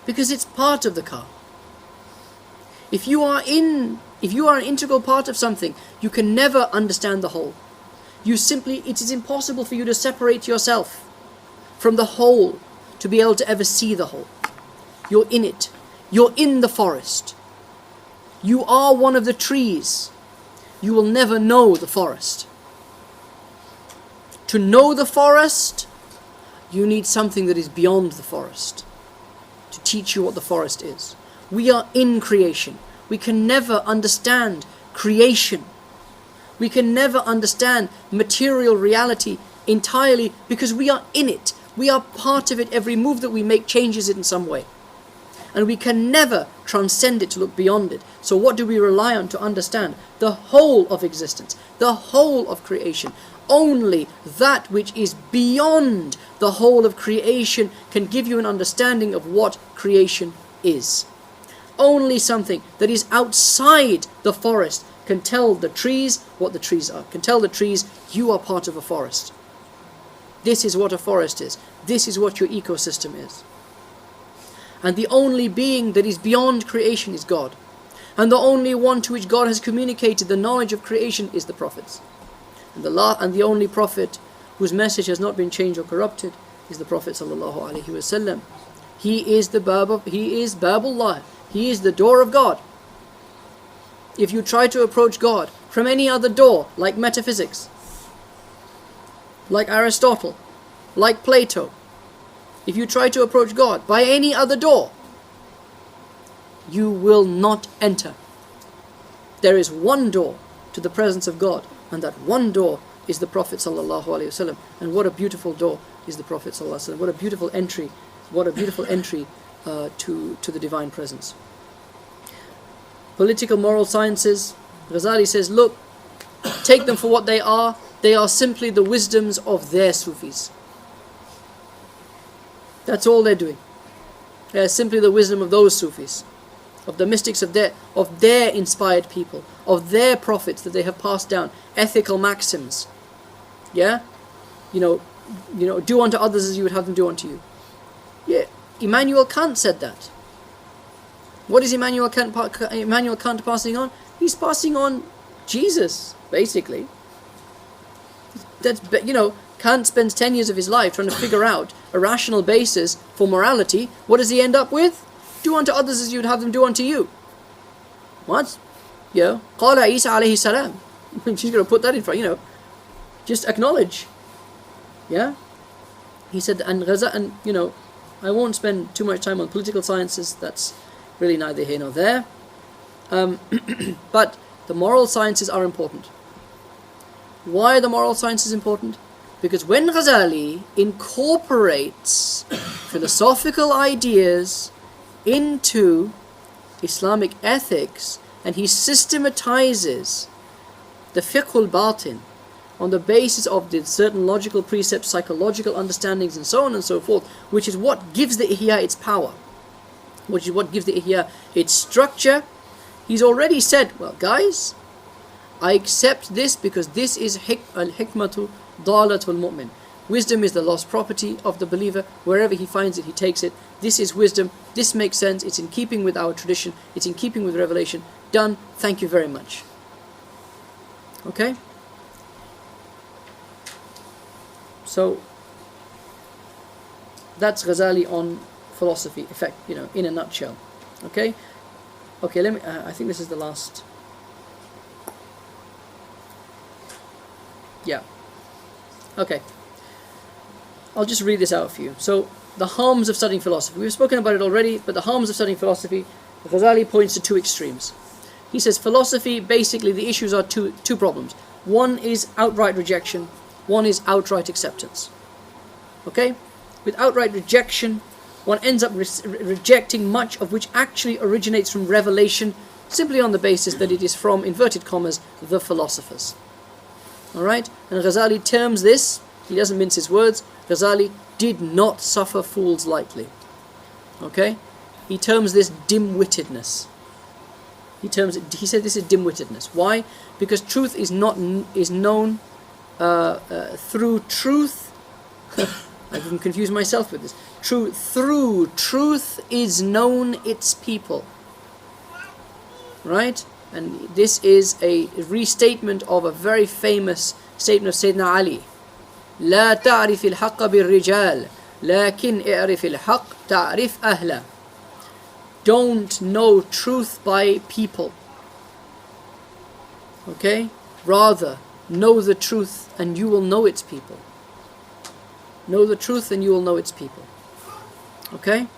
S1: because it's part of the car. If you are an integral part of something, you can never understand the whole. It is impossible for you to separate yourself from the whole to be able to ever see the whole. You're in it. You're in the forest. You are one of the trees. You will never know the forest. To know the forest, you need something that is beyond the forest to teach you what the forest is. We are in creation. We can never understand creation. We can never understand material reality entirely because we are in it. We are part of it. Every move that we make changes it in some way. And we can never transcend it to look beyond it. So what do we rely on to understand? The whole of existence, the whole of creation. Only that which is beyond the whole of creation can give you an understanding of what creation is. Only something that is outside the forest can tell the trees what the trees are, can tell the trees you are part of a forest. This is what a forest is. This is what your ecosystem is. And the only being that is beyond creation is God. And the only one to which God has communicated the knowledge of creation is the prophets. And the only prophet whose message has not been changed or corrupted is the Prophet sallallahu alaihi wasallam. He is Babullah. He is the door of God. If you try to approach God from any other door, like metaphysics, like Aristotle, like Plato, if you try to approach God by any other door, you will not enter. There is one door to the presence of God, and that one door is the Prophet sallallahu alaihi wasallam. And what a beautiful door is the Prophet sallallahu alaihi wasallam. What a beautiful entry! What a beautiful entry to the divine presence. Political moral sciences. Ghazali says, look, take them for what they are. They are simply the wisdoms of their Sufis. That's all they're doing. They are simply the wisdom of those Sufis, of the mystics of their inspired people, of their prophets that they have passed down, ethical maxims. Yeah? You know, do unto others as you would have them do unto you. Yeah, Immanuel Kant said that. What is Immanuel Kant passing on? He's passing on Jesus, basically. Kant spends 10 years of his life trying to figure out a rational basis for morality. What does he end up with? Do unto others as you would have them do unto you. What? Qala Isa alayhi salam. She's going to put that in front, just acknowledge. Yeah? He said, I won't spend too much time on political sciences. That's really neither here nor there. But the moral sciences are important. Why are the moral sciences important? Because when Ghazali incorporates philosophical ideas into Islamic ethics, and he systematizes the fiqh al-batin on the basis of the certain logical precepts, psychological understandings, and so on and so forth, which is what gives the Ihya its power, which is what gives the Ihya its structure. He's already said, well, guys, I accept this because this is al-hikmatu dalatul mu'min. Wisdom is the lost property of the believer. Wherever he finds it, he takes it. This is wisdom. This makes sense. It's in keeping with our tradition. It's in keeping with revelation. Done. Thank you very much. Okay? So, that's Ghazali on philosophy, in a nutshell. Okay? Okay, let me, I think this is the last. Yeah. Okay. I'll just read this out for you. So, the harms of studying philosophy. We've spoken about it already, but the harms of studying philosophy, Ghazali points to two extremes. He says philosophy, basically the issues are two problems. One is outright rejection, one is outright acceptance. Okay? With outright rejection, one ends up rejecting much of which actually originates from revelation, simply on the basis that it is from, inverted commas, the philosophers. Alright? And Ghazali terms this, he doesn't mince his words, Ghazali did not suffer fools lightly. Okay? He terms this dim-wittedness. He said this is dim-wittedness. Why? Because truth is known through truth. I've even confused myself with this. Through truth is known its people. Right? And this is a restatement of a very famous statement of Sayyidina Ali. لا تعرف الحق بالرجال لكن اعرف الحق تعرف أهله. Don't know truth by people. Okay? Rather, know the truth and you will know its people. Know the truth and you will know its people. Okay?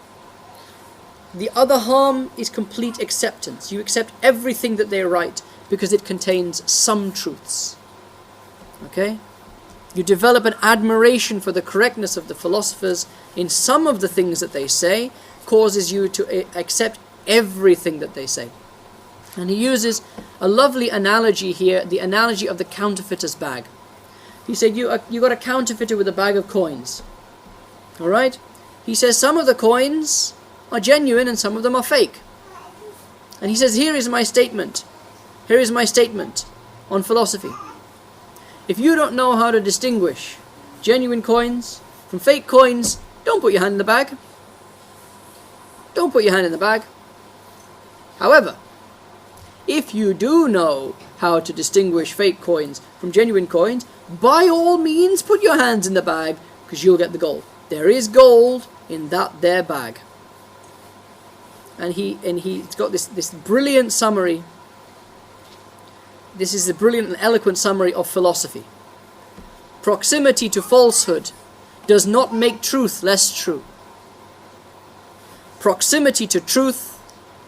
S1: The other harm is complete acceptance. You accept everything that they write because it contains some truths. Okay? You develop an admiration for the correctness of the philosophers in some of the things that they say, causes you to accept everything that they say. And he uses a lovely analogy here, the analogy of the counterfeiter's bag. He said, you got a counterfeiter with a bag of coins. Alright? He says some of the coins are genuine and some of them are fake. And he says, here is my statement. Here is my statement on philosophy. If you don't know how to distinguish genuine coins from fake coins, don't put your hand in the bag. Don't put your hand in the bag. However, if you do know how to distinguish fake coins from genuine coins, by all means put your hands in the bag, because you'll get the gold. There is gold in that there bag. And he's got this brilliant summary. This is a brilliant and eloquent summary of philosophy. Proximity to falsehood does not make truth less true. Proximity to truth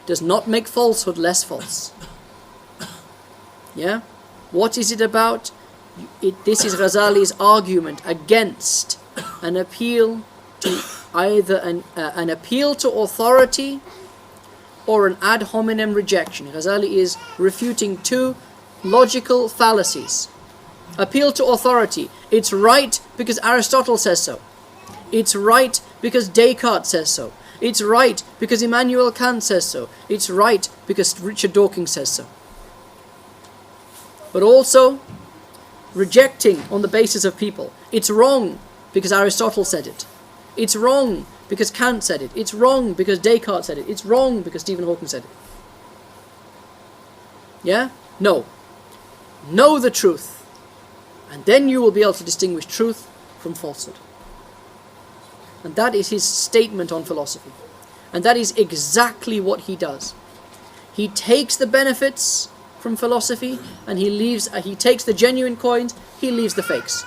S1: does not make falsehood less false. Yeah? What is it about? This is Ghazali's argument against an appeal to either an appeal to authority or an ad hominem rejection. Ghazali is refuting two logical fallacies. Appeal to authority. It's right because Aristotle says so. It's right because Descartes says so. It's right because Immanuel Kant says so. It's right because Richard Dawkins says so. But also rejecting on the basis of people. It's wrong because Aristotle said it. It's wrong because Kant said it. It's wrong because Descartes said it. It's wrong because Stephen Hawking said it. Yeah? No. Know the truth. And then you will be able to distinguish truth from falsehood. And that is his statement on philosophy. And that is exactly what he does. He takes the benefits from philosophy and he takes the genuine coins, he leaves the fakes.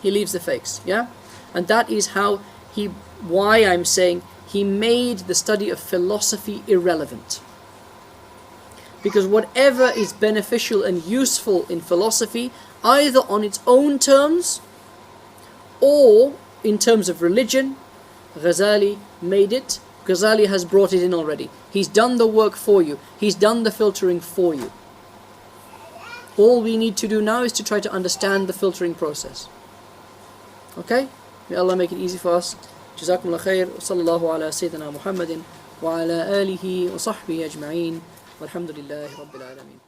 S1: He leaves the fakes, yeah? And that is why I'm saying he made the study of philosophy irrelevant. Because whatever is beneficial and useful in philosophy, either on its own terms or in terms of religion, Ghazali made it. Ghazali has brought it in already. He's done the work for you. He's done the filtering for you. All we need to do now is to try to understand the filtering process. Okay? May Allah make it easy for us. Jazakumullah khair. Wa sallallahu ala Sayyidina Muhammadin wa ala alihi wa sahbihi ajma'in. Walhamdulillahi Rabbil Alameen.